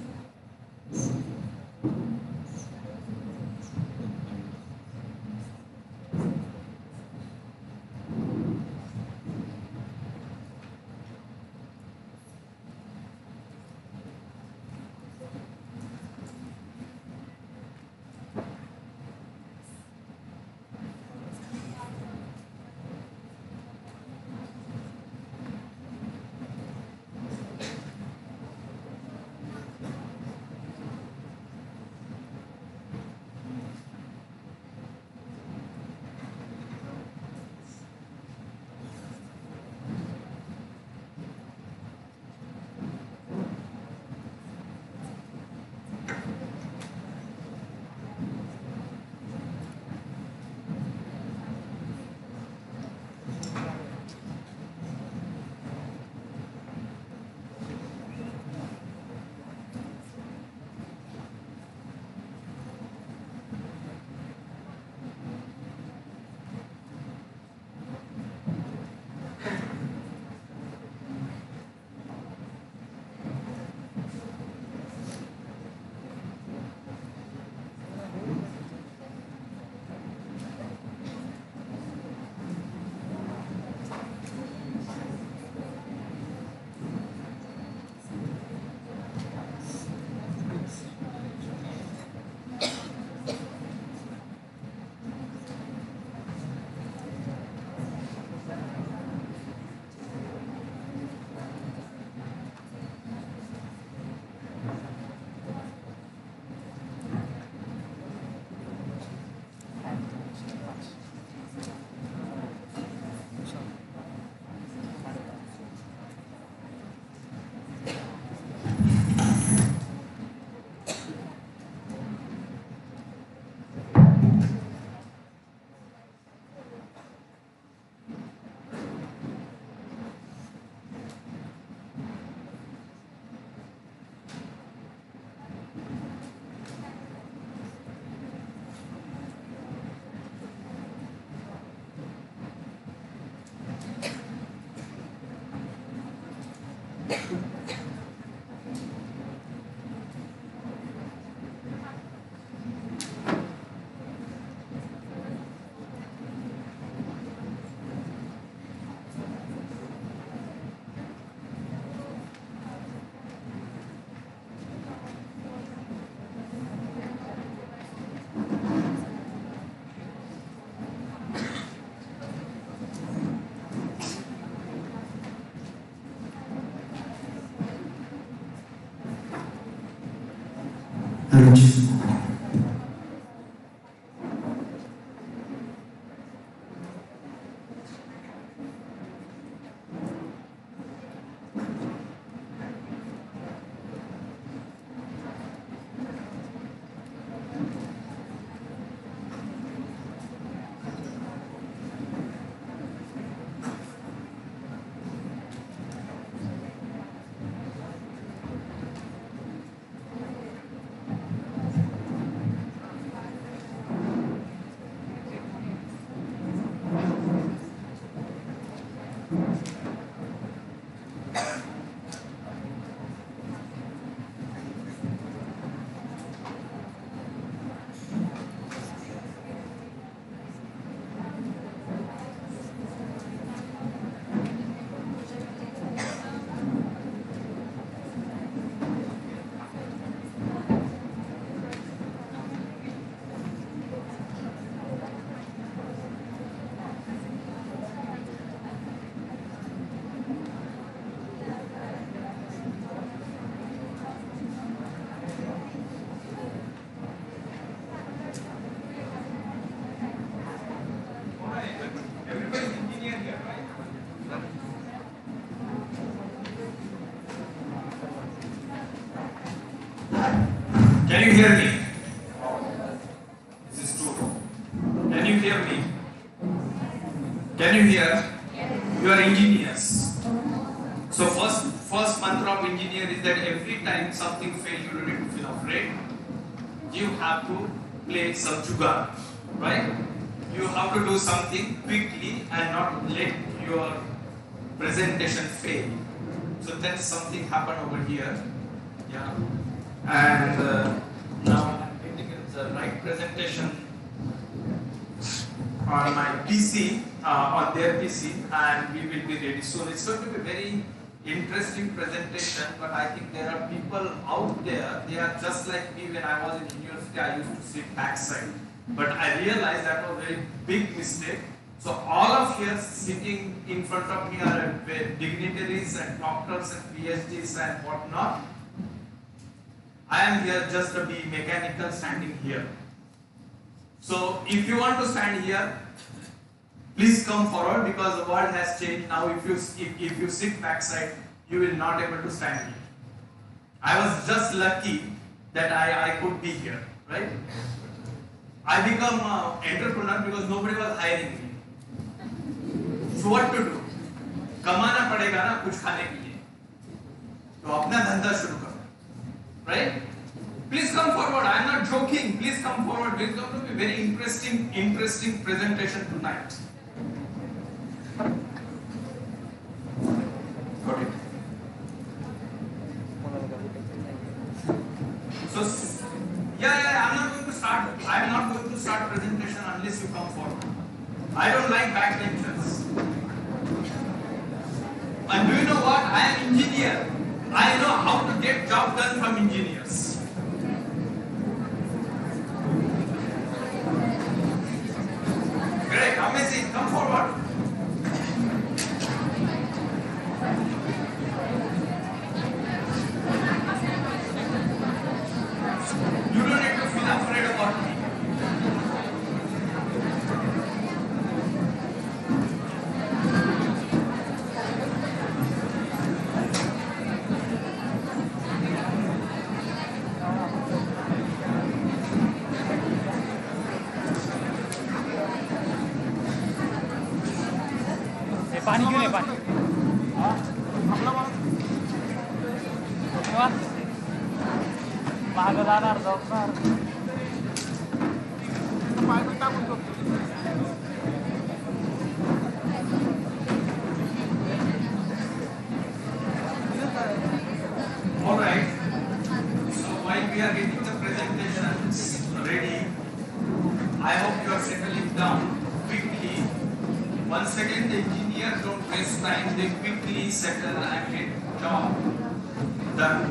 hear me? This is true. Can you hear me? Can you hear? You are engineers. So first mantra of engineer is that every time something fails, you don't need to feel afraid. You have to play some jugaad, right? You have to do something quickly and not let your presentation fail. So that's something happened over here. Yeah. And now I'm getting the right presentation on my PC, on their PC, and we will be ready soon. It's going to be very interesting presentation, but I think there are people out there, they are just like me. When I was in university, I used to sit backside. But I realized that was a very big mistake. So all of here sitting in front of me are dignitaries and doctors and PhDs and whatnot. I am here just to be mechanical standing here. So if you want to stand here, please come forward, because the world has changed now. If you sit backside, you will not able to stand here. I was just lucky that I could be here, right? I become an entrepreneur because nobody was hiring me. So what to do? कमाना पड़ेगा ना कुछ खाने के लिए, तो अपना धंधा शुरू करो, right? Please come forward. I am not joking. Please come forward. It's going to be very interesting presentation tonight. Got it. So, I'm not going to start. I am not going to start presentation unless you come forward. I don't like back lectures. And do you know what? I am engineer. I know how to get job done from engineers. Great, amazing. Come forward. You don't need to feel afraid about me. पानी क्यों नहीं पानी मागं जाणार झोपणार All right. So while we are getting the presentations ready, I hope you are settling down quickly. Once again, the engineers don't waste time, they quickly settle and get job done.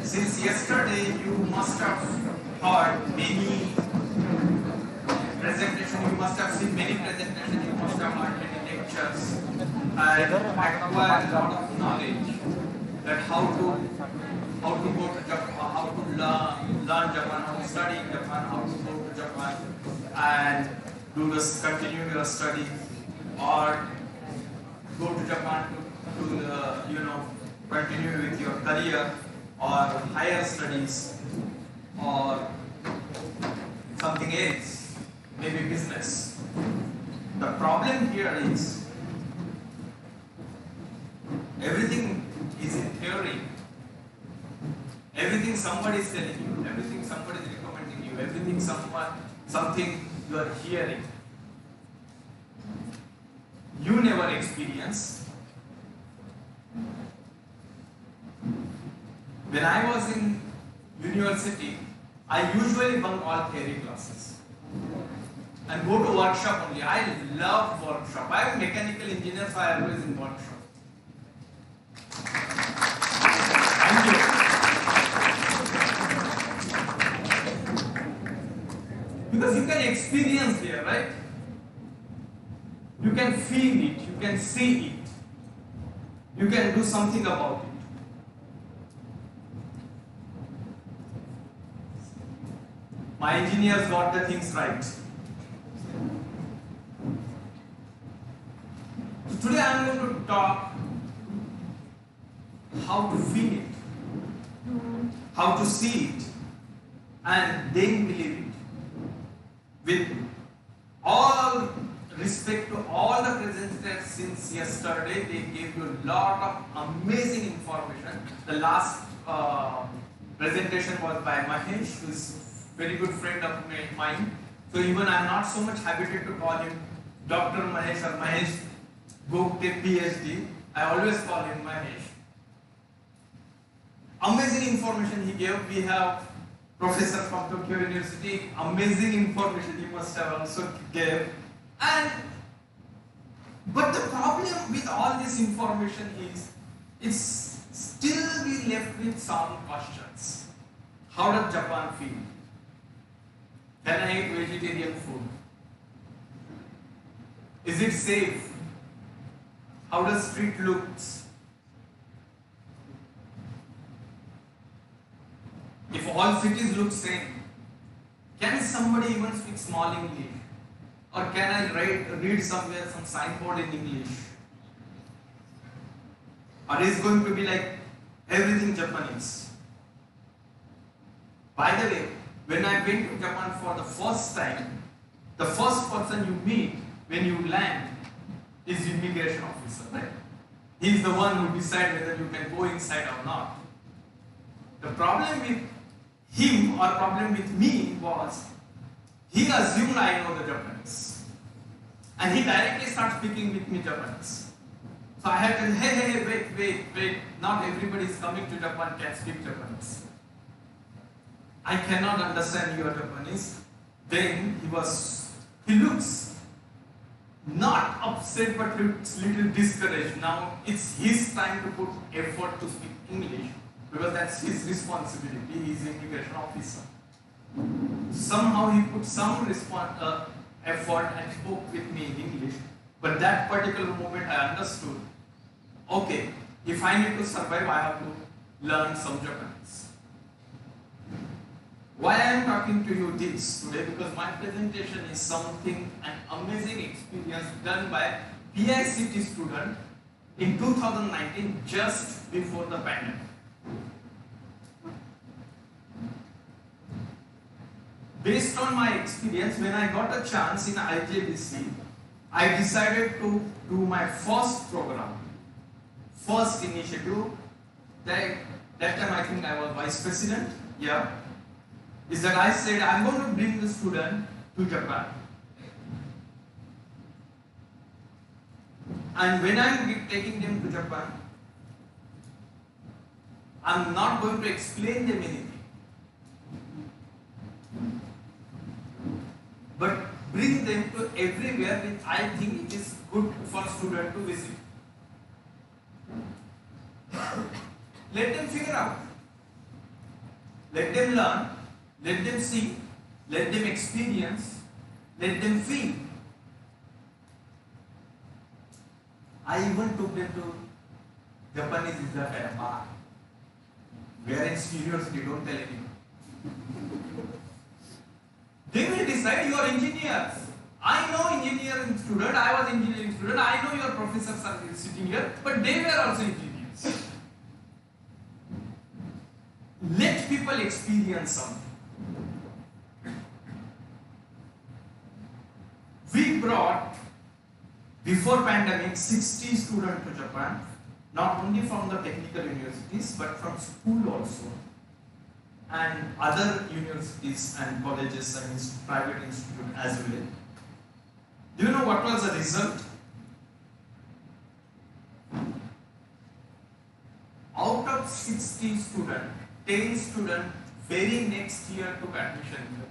Since yesterday, you must have heard many presentations, you must have seen many presentations, you must have heard many lectures, and acquired a lot of knowledge that how to go to Japan, how to learn Japan, how to study in Japan, how to go to Japan, and continue your study, or go to Japan to continue with your career or higher studies or something else, maybe business. The problem here is everything is in theory. Everything somebody is telling you, everything somebody is recommending you, everything something you are hearing. You never experience. When I was in university, I usually bunk all theory classes and go to workshop only. I love workshop. I am a mechanical engineer, so I am always in workshop. Thank you. Because you can experience there, right? You can feel it, you can see it, you can do something about it. My engineers got the things right. So today I am going to talk how to feel it. how to see it, and then believe it. With all respect to all the presenters since yesterday, they gave you a lot of amazing information. The last presentation was by Mahesh, who is a very good friend of mine. So even I am not so much habited to call him Dr. Mahesh or Mahesh Gogate PhD. I always call him Mahesh. Amazing information he gave. We have professor from Tokyo University. Amazing information he must have also gave. But the problem with all this information is, it's still we left with some questions. How does Japan feel? Can I eat vegetarian food? Is it safe? How does street looks? If all cities look same, can somebody even speak small English? Or can I read somewhere some signboard in English? Or is going to be like everything Japanese? By the way, when I went to Japan for the first time, the first person you meet when you land is immigration officer, right? He is the one who decides whether you can go inside or not. The problem with him or problem with me was, he assumed I know the Japanese. And he directly started speaking with me Japanese. So I had to, hey, wait, not everybody is coming to Japan can speak Japanese. I cannot understand your Japanese. Then he looks not upset but looks little discouraged. Now it's his time to put effort to speak English, because that's his responsibility. He is immigration officer. Somehow he put some effort and spoke with me in English. But that particular moment I understood, okay, if I need to survive, I have to learn some Japanese. Why I am talking to you this today? Because my presentation is something, an amazing experience done by PCET student in 2019, just before the pandemic. Based on my experience, when I got a chance in IJBC, I decided to do my first program, first initiative. That time I think I was vice president. Yeah. Is that I said I'm going to bring the student to Japan. And when I'm taking them to Japan, I'm not going to explain them anything, but bring them to everywhere which I think it is good for student to visit. Let them figure out. Let them learn. Let them see. Let them experience. Let them feel. I even took them to Japanese izakaya bar. We are in university, don't tell anyone. They will decide you are engineers. I know engineering student, I was engineering student, I know your professors are sitting here, but they were also engineers. Let people experience something. We brought, before pandemic, 60 students to Japan, not only from the technical universities, but from school also, and other universities and colleges and private institutes as well. Do you know what was the result? Out of 60 students, 10 students very next year took admission here.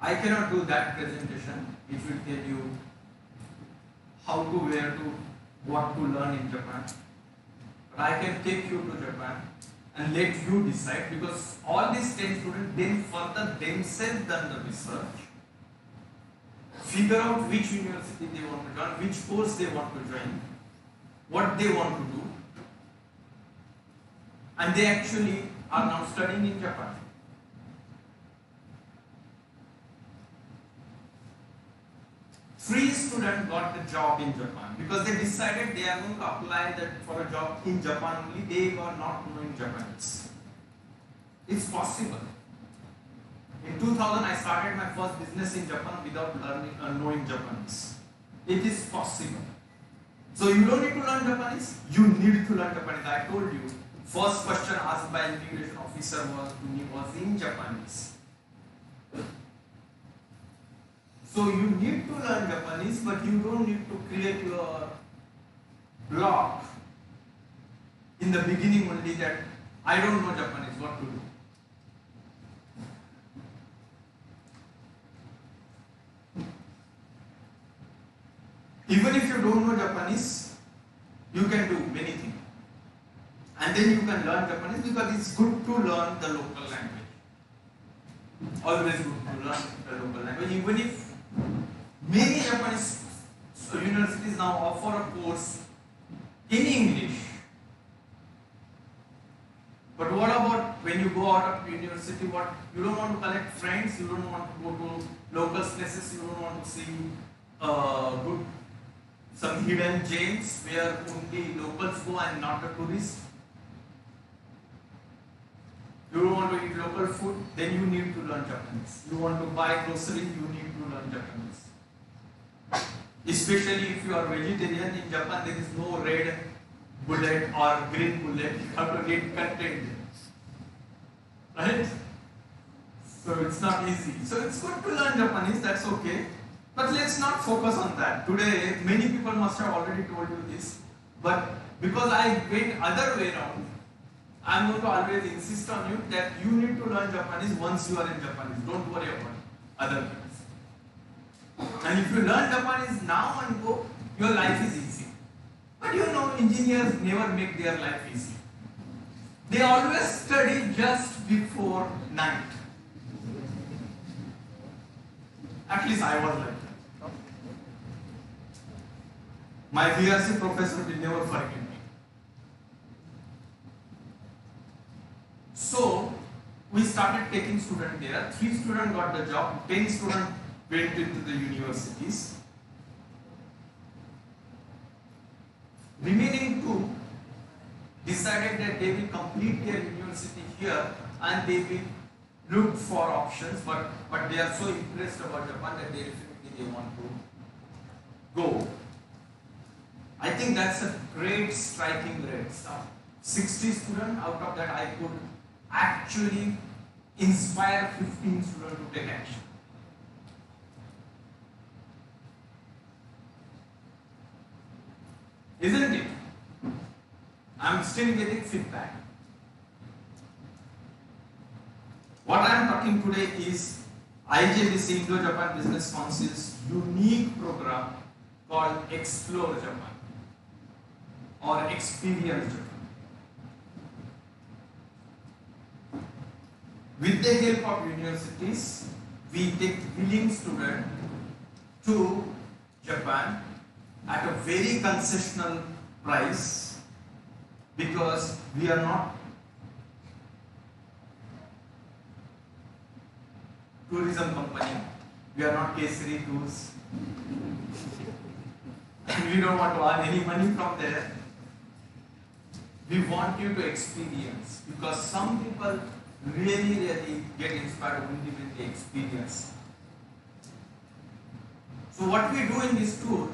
I cannot do that presentation. It will tell you how to, where to, what to learn in Japan. But I can take you to Japan and let you decide, because all these 10 students then further themselves done the research, figure out which university they want to join, which course they want to join, what they want to do, and they actually are now studying in Japan. 3 students got the job in Japan because they decided they are going to apply that for a job in Japan only. They were not knowing Japanese. It's possible. In 2000, I started my first business in Japan without knowing Japanese. It is possible. So you don't need to learn Japanese. You need to learn Japanese. I told you. First question asked by immigration officer was in Japanese. So you need to learn Japanese, but you don't need to create your block in the beginning only that I don't know Japanese, what to do. Even if you don't know Japanese, you can do many things. And then you can learn Japanese because it's good to learn the local language. Always good to learn the local language. Even if many Japanese universities now offer a course in English. But what about when you go out of university, you don't want to collect friends, you don't want to go to local places, you don't want to see some hidden gems where only locals go and not the tourists. You don't want to eat local food, then you need to learn Japanese. You want to buy groceries, you need to learn Japanese. Especially if you are vegetarian, in Japan there is no red bullet or green bullet, you have to read content. Right? So it's not easy. So it's good to learn Japanese, that's okay. But let's not focus on that. Today, many people must have already told you this. But because I went other way around, I'm going to always insist on you that you need to learn Japanese once you are in Japanese. Don't worry about other things. And if you learn Japanese now and go, your life is easy. But you know, engineers never make their life easy. They always study just before night. At least I was like that. My VRC professor will never forgive me. So, we started taking students there. 3 students got the job, 10 students went into the universities. Remaining 2 decided that they will complete their university here and they will look for options, but they are so impressed about Japan that they want to go. I think that's a great striking rate. 60 students, out of that I could actually inspire 15 students to take action. Isn't it? I'm still getting feedback. What I am talking today is IJBC, Indo-Japan Business Council's unique program called Explore Japan or Experience Japan. With the help of universities, we take willing students to Japan at a very concessional price because we are not tourism company, we are not Kesari Tours, and we don't want to earn any money from there. We want you to experience because some people really get inspired only when they experience. So what we do in this tour,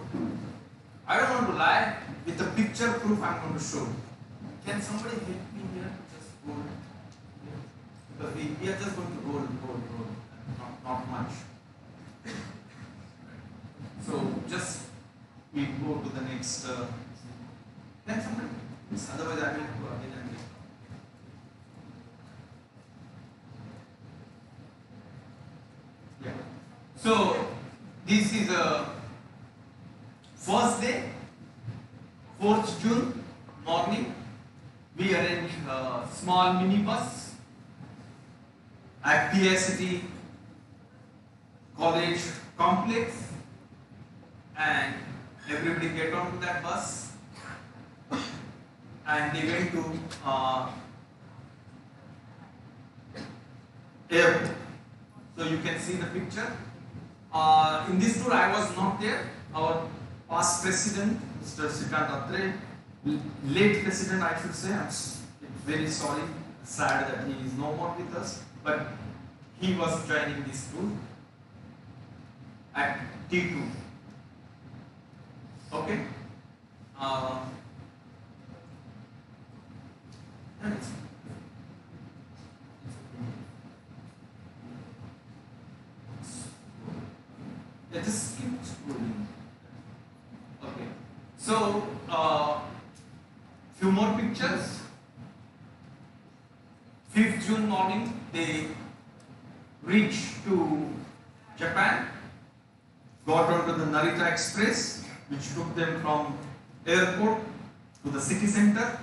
I don't want to lie, with the picture proof I'm going to show. Can somebody help me here? Just go. Because we are just going to roll. Not much. So just we go to the next. Can somebody? Otherwise I will go again and again. Yeah. So this is a first day, 4th June morning. We arrange a small minibus at PCET college complex, and everybody get onto that bus, and they went to airport. So you can see the picture. In this tour, I was not there. Our past president, Mr. Srikant Atre, late president, I should say. I'm very sorry, sad that he is no more with us. But he was joining this tour at T2. Okay. Yeah, just keep scrolling. Okay. So, few more pictures. 5th June morning, they reached to Japan, got onto the Narita Express, which took them from airport to the city center.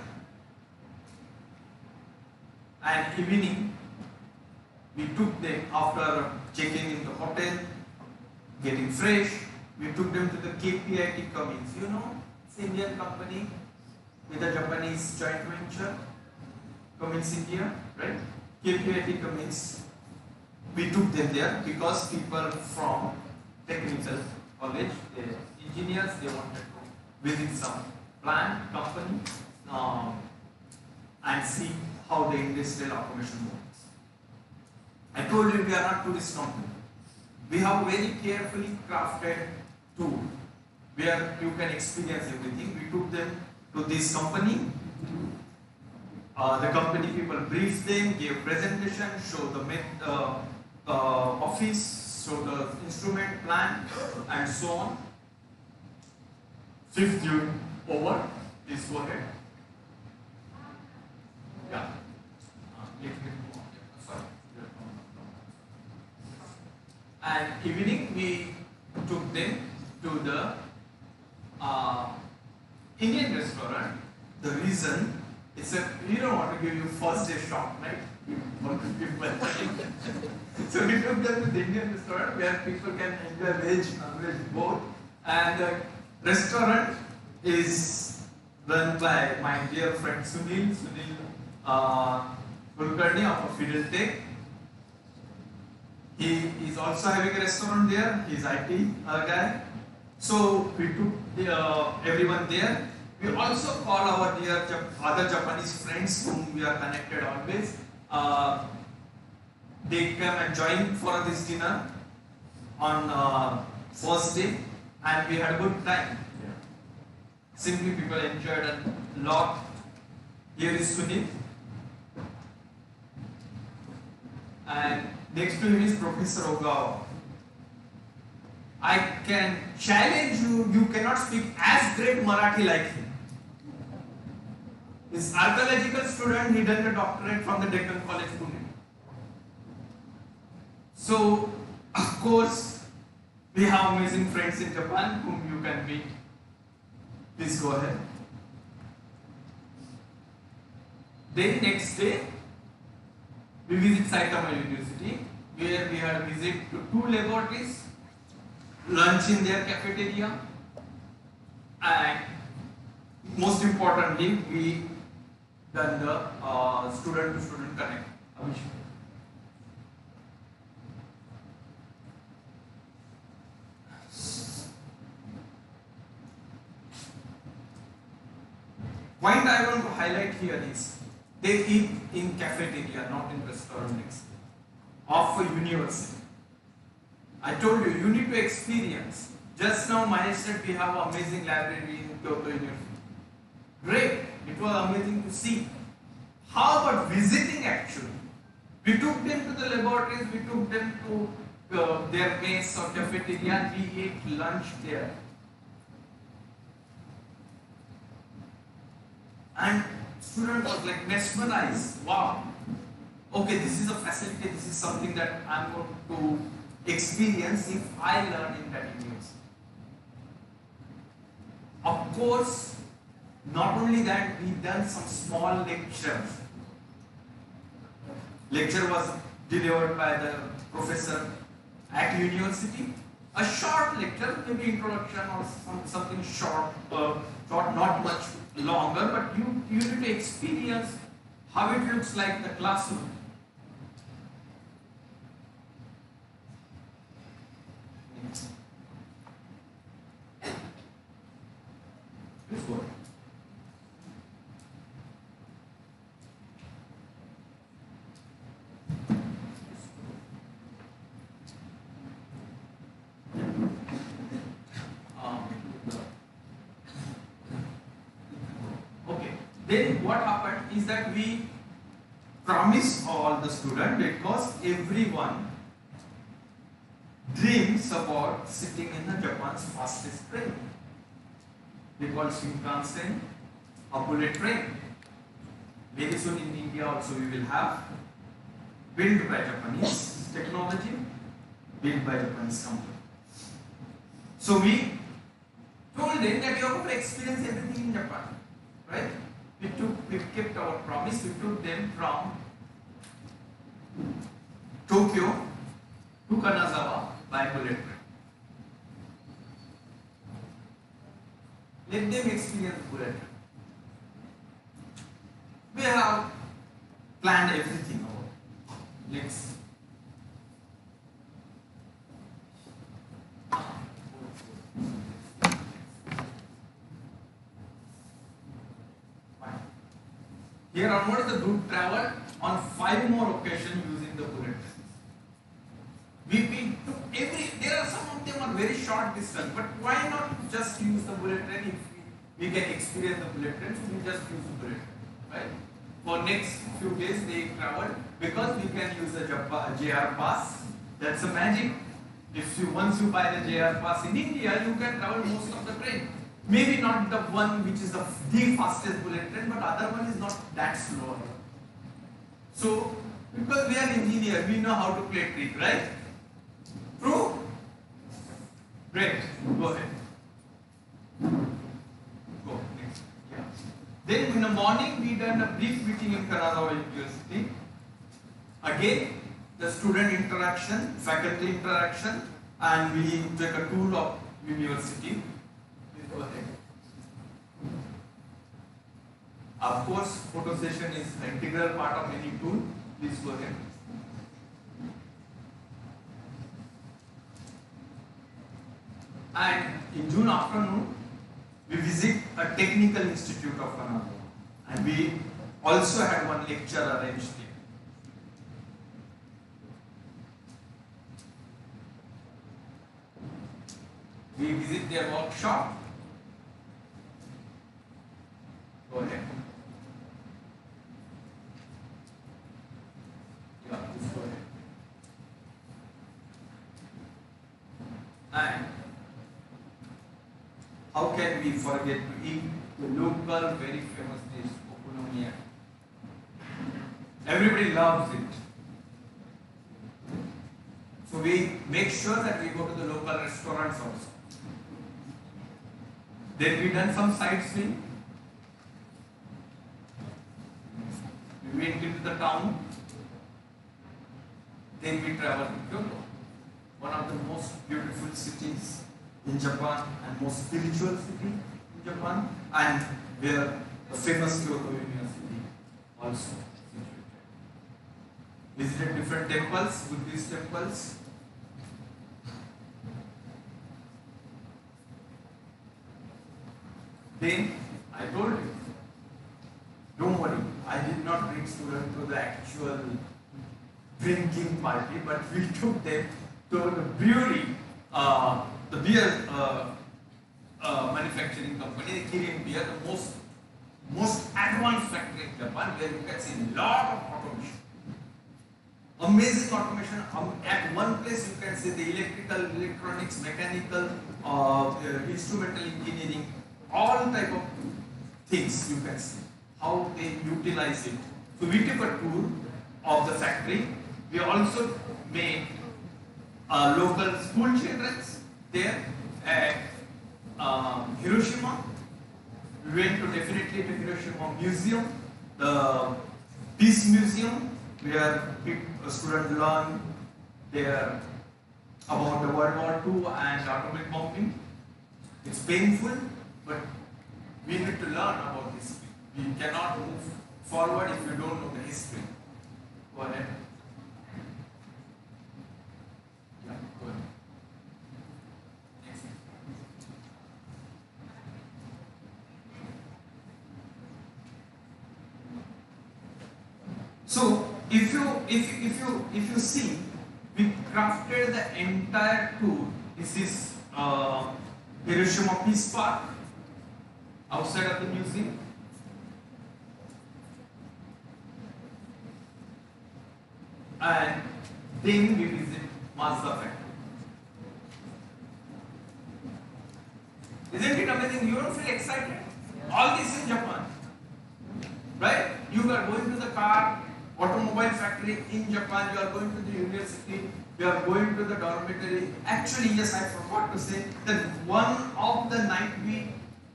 And evening, we took them after checking in the hotel, getting fresh. We took them to the KPIT Cummins. You know, it's an Indian company with a Japanese joint venture, Cummins India, right? KPIT Cummins. We took them there because people from technical college, they're engineers, they wanted to visit some plant, company, and see how the industrial automation works. I told you we are not tourist company. We have very carefully crafted tour where you can experience everything. We took them to this company. The company people briefed them, gave presentation, showed the office, showed the instrument, plant, and so on. 5th June over. Please go ahead. Yeah. Sorry. And evening we took them to the Indian restaurant. The reason is that we don't want to give you first day shock, right? So we took them to the Indian restaurant where people can enjoy veg, non-veg both. And the restaurant is run by my dear friend Sunil Kulkarni of Fideltech. He is also having a restaurant there. He's IT guy. So we took everyone there. We also call our dear other Japanese friends whom we are connected always. They come and join for this dinner on first day, and we had a good time. Yeah. Simply people enjoyed a lot. Here is Sunil. And next to him is Professor Ogawa. I can challenge you, you cannot speak as great Marathi like him. He's archaeological student, he done a doctorate from the Deccan College, Pune. So, of course, we have amazing friends in Japan whom you can meet. Please go ahead. Then next day, we visit Saitama University, where we had a visit to 2 laboratories, lunch in their cafeteria, and most importantly, we done the student-to-student connect. Point I want to highlight here is they eat in cafeteria, not in restaurant next of a university. I told you, you need to experience. Just now Mahesh said we have an amazing library in Kyoto University. Great, it was amazing to see. How about visiting actually? We took them to the laboratories, we took them to their mess or cafeteria, and we ate lunch there. And student was like mesmerized. Wow. Okay, this is a facility, this is something that I'm going to experience if I learn in that university. Of course, not only that, we done some small lectures. Lecture was delivered by the professor at university. A short lecture, maybe introduction or something short, not much longer, but you need to experience how it looks like the classroom. Please go ahead. Okay. Then what happened is that we promised all the students, because everyone dreams about sitting in the Japan's fastest train. They call Shinkansen a bullet train. Very soon in India also we will have, built by Japanese technology, built by Japanese company. So we told them that you have to experience everything in Japan, right? We kept our promise. We took them from Tokyo to Kanazawa by bullet train. Let them experience bullet train. We have planned everything about. Let's here onwards the group traveled on 5 more occasions using the bullet trains. We took there are some of them are very short distance, but why not just use the bullet train if we can experience the bullet train, so we just use the bullet train, right? For next few days they traveled, because we can use the JR pass. That's a magic. Once you buy the JR pass in India, you can travel most of the train. Maybe not the one which is the fastest bullet train, but other one is not that slow. So, because we are engineers, we know how to play trick, right? True? Great. Go ahead. Go next. Yeah. Then in the morning we done a brief meeting in Kanazawa University. Again, the student interaction, faculty interaction, and we take a tour of university. Go ahead. Of course, photo session is an integral part of any tool. Please go ahead. And in June afternoon, we visit a technical institute of Kanazawa, and we also had one lecture arranged here. We visit their workshop. Go ahead. Yeah, please go ahead. And how can we forget to eat the local, very famous dish, okonomiyaki? Everybody loves it. So we make sure that we go to the local restaurants also. Then we done some sightseeing. We went into the town. Then we traveled to Kyoto, one of the most beautiful cities in Japan and most spiritual city in Japan, and where the famous Kyoto University also situated. Visited different temples, Buddhist temples. Then I told you, don't worry, I did not bring students to the actual drinking party, but we took them to the brewery, the beer manufacturing company, the Kirin beer, the most advanced factory in Japan, where you can see a lot of automation. Amazing automation. At one place you can see the electrical, electronics, mechanical, instrumental engineering, all type of things you can see, how they utilize it. So we took a tour of the factory. We also made local school children there at Hiroshima. We went to definitely to Hiroshima Museum, the Peace Museum, where students learn there about the World War II and atomic bombing. It's painful, but we need to learn about history. We cannot move forward if we don't know the history. Go ahead. Yeah, go ahead. So if you see, we crafted the entire tour. This is Hiroshima Peace Park outside of the museum. And then we visit Mazda factory. Isn't it amazing? You don't feel excited? All this in Japan. Right? You are going to the car, automobile factory in Japan, you are going to the university, you are going to the dormitory. Actually, yes, I forgot to say that one of the night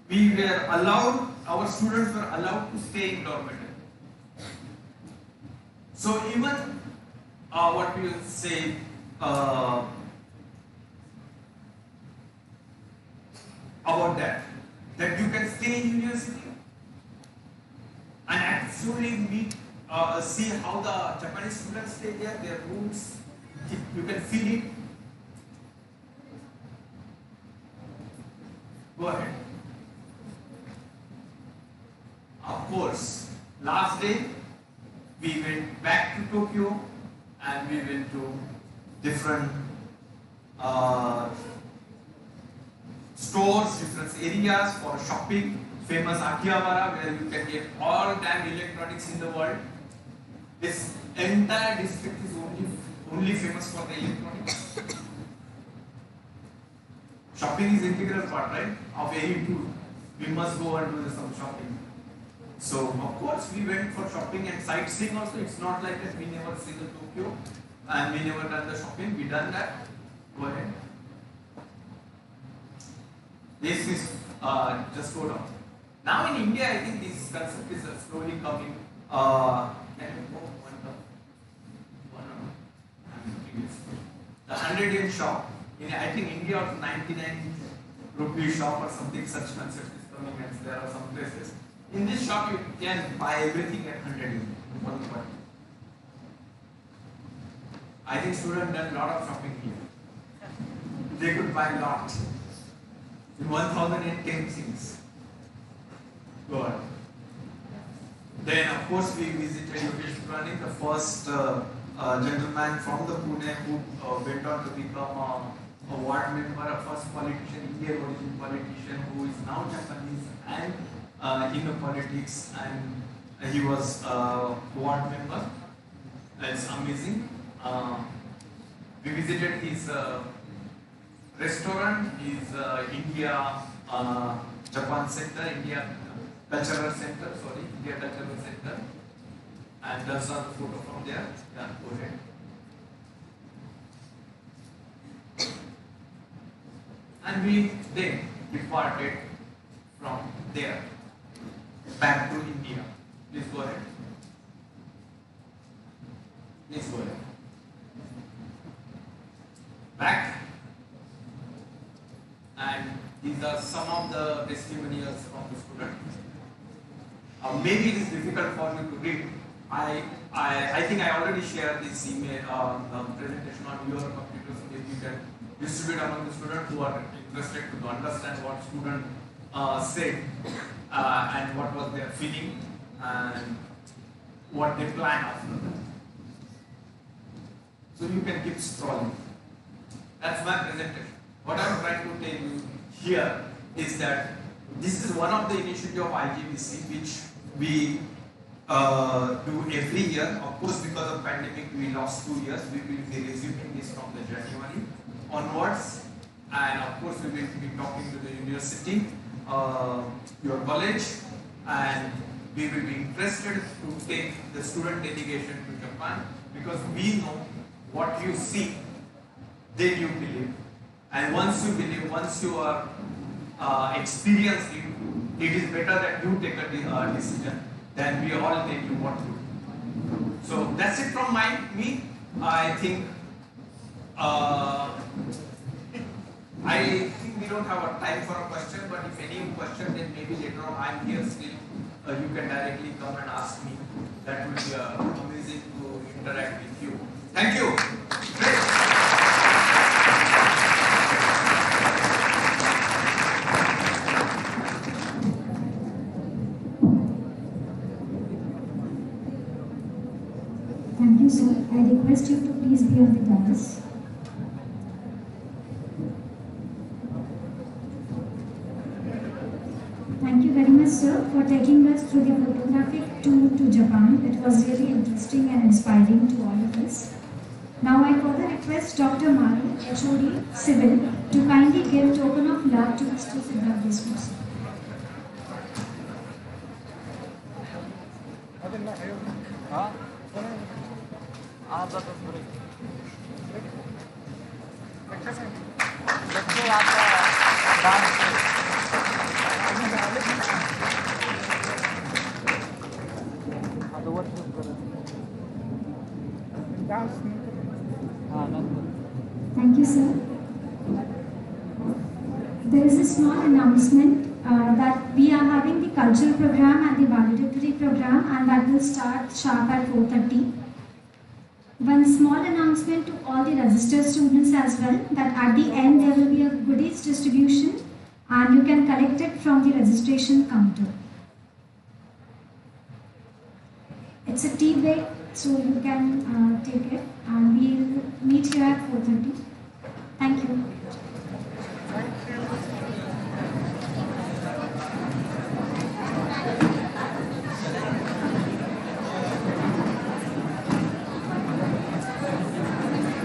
we were allowed, our students were allowed to stay in dormitory. So even what we will say, about that you can stay in university and actually meet, see how the Japanese students stay there, their rooms, you can feel it. Go ahead. Of course, last day we went back to Tokyo and we went to different stores, different areas for shopping. Famous Akihabara, where you can get all damn electronics in the world. This entire district is only famous for the electronics. Shopping is integral part, right, of any tour. We must go and do some shopping. So of course we went for shopping and sightseeing also. It's not like that we never see the Tokyo and we never done the shopping. We done that. Go ahead. This is just go down. Now in India, I think this concept is slowly coming. The 100-yen shop. I think India or 99 rupee shop or something such concept is coming, and there are some places. In this shop, you can buy everything at 100 yen. I think students done a lot of shopping here. They could buy a lot. In 1010 things. Good. Then of course we visited Yogesh Purani, the first gentleman from the Pune who went on to become a ward member, a first politician, Indian origin politician who is now Japanese and in the politics, and he was a ward member. That's amazing. We visited his restaurant, his India Japan Center, India Cultural Center, and there's a photo from there. Yeah, go ahead. And we then departed from there back to India. Please go ahead. Please go ahead. Back. And these are some of the testimonials from the students. Maybe it is difficult for you to read. I think I already shared this email presentation on your computer, so maybe you can distribute among the students who are interested to understand what student said and what was their feeling and what they plan after that. So you can keep scrolling. That's my presentation. What I'm trying to tell you here is that this is one of the initiatives of IJBC which we do every year. Of course, because of pandemic, we lost 2 years. We will be resuming this from the January onwards, and of course, we will be talking to the university, your college, and we will be interested to take the student delegation to Japan, because we know what you see, then you believe, and once you believe, once you are experienced it is better that you take a decision than we all tell you what to do. So that's it from me. I think we don't have a time for a question, but if any question, then maybe later on I'm here still. You can directly come and ask me. That will be amazing to interact with you. Thank you. Great. you, sir. I request you to please be on the dais. Thank you very much, sir, for taking us through the photographic tour to Japan. It was really interesting and inspiring to all of us. Now I further request Dr. Mani, HOD, Civil, to kindly give token of love to Mr. Siddharth Deshmukh. Thank you, sir. There is a small announcement that we are having the cultural program and the valedictory program, and that will start sharp at 4:30. One small announcement to all the registered students as well, that at the end there will be a goodies distribution and you can collect it from the registration counter. It's a tea break, so you can take it, and we'll meet here at 4:30. Thank you.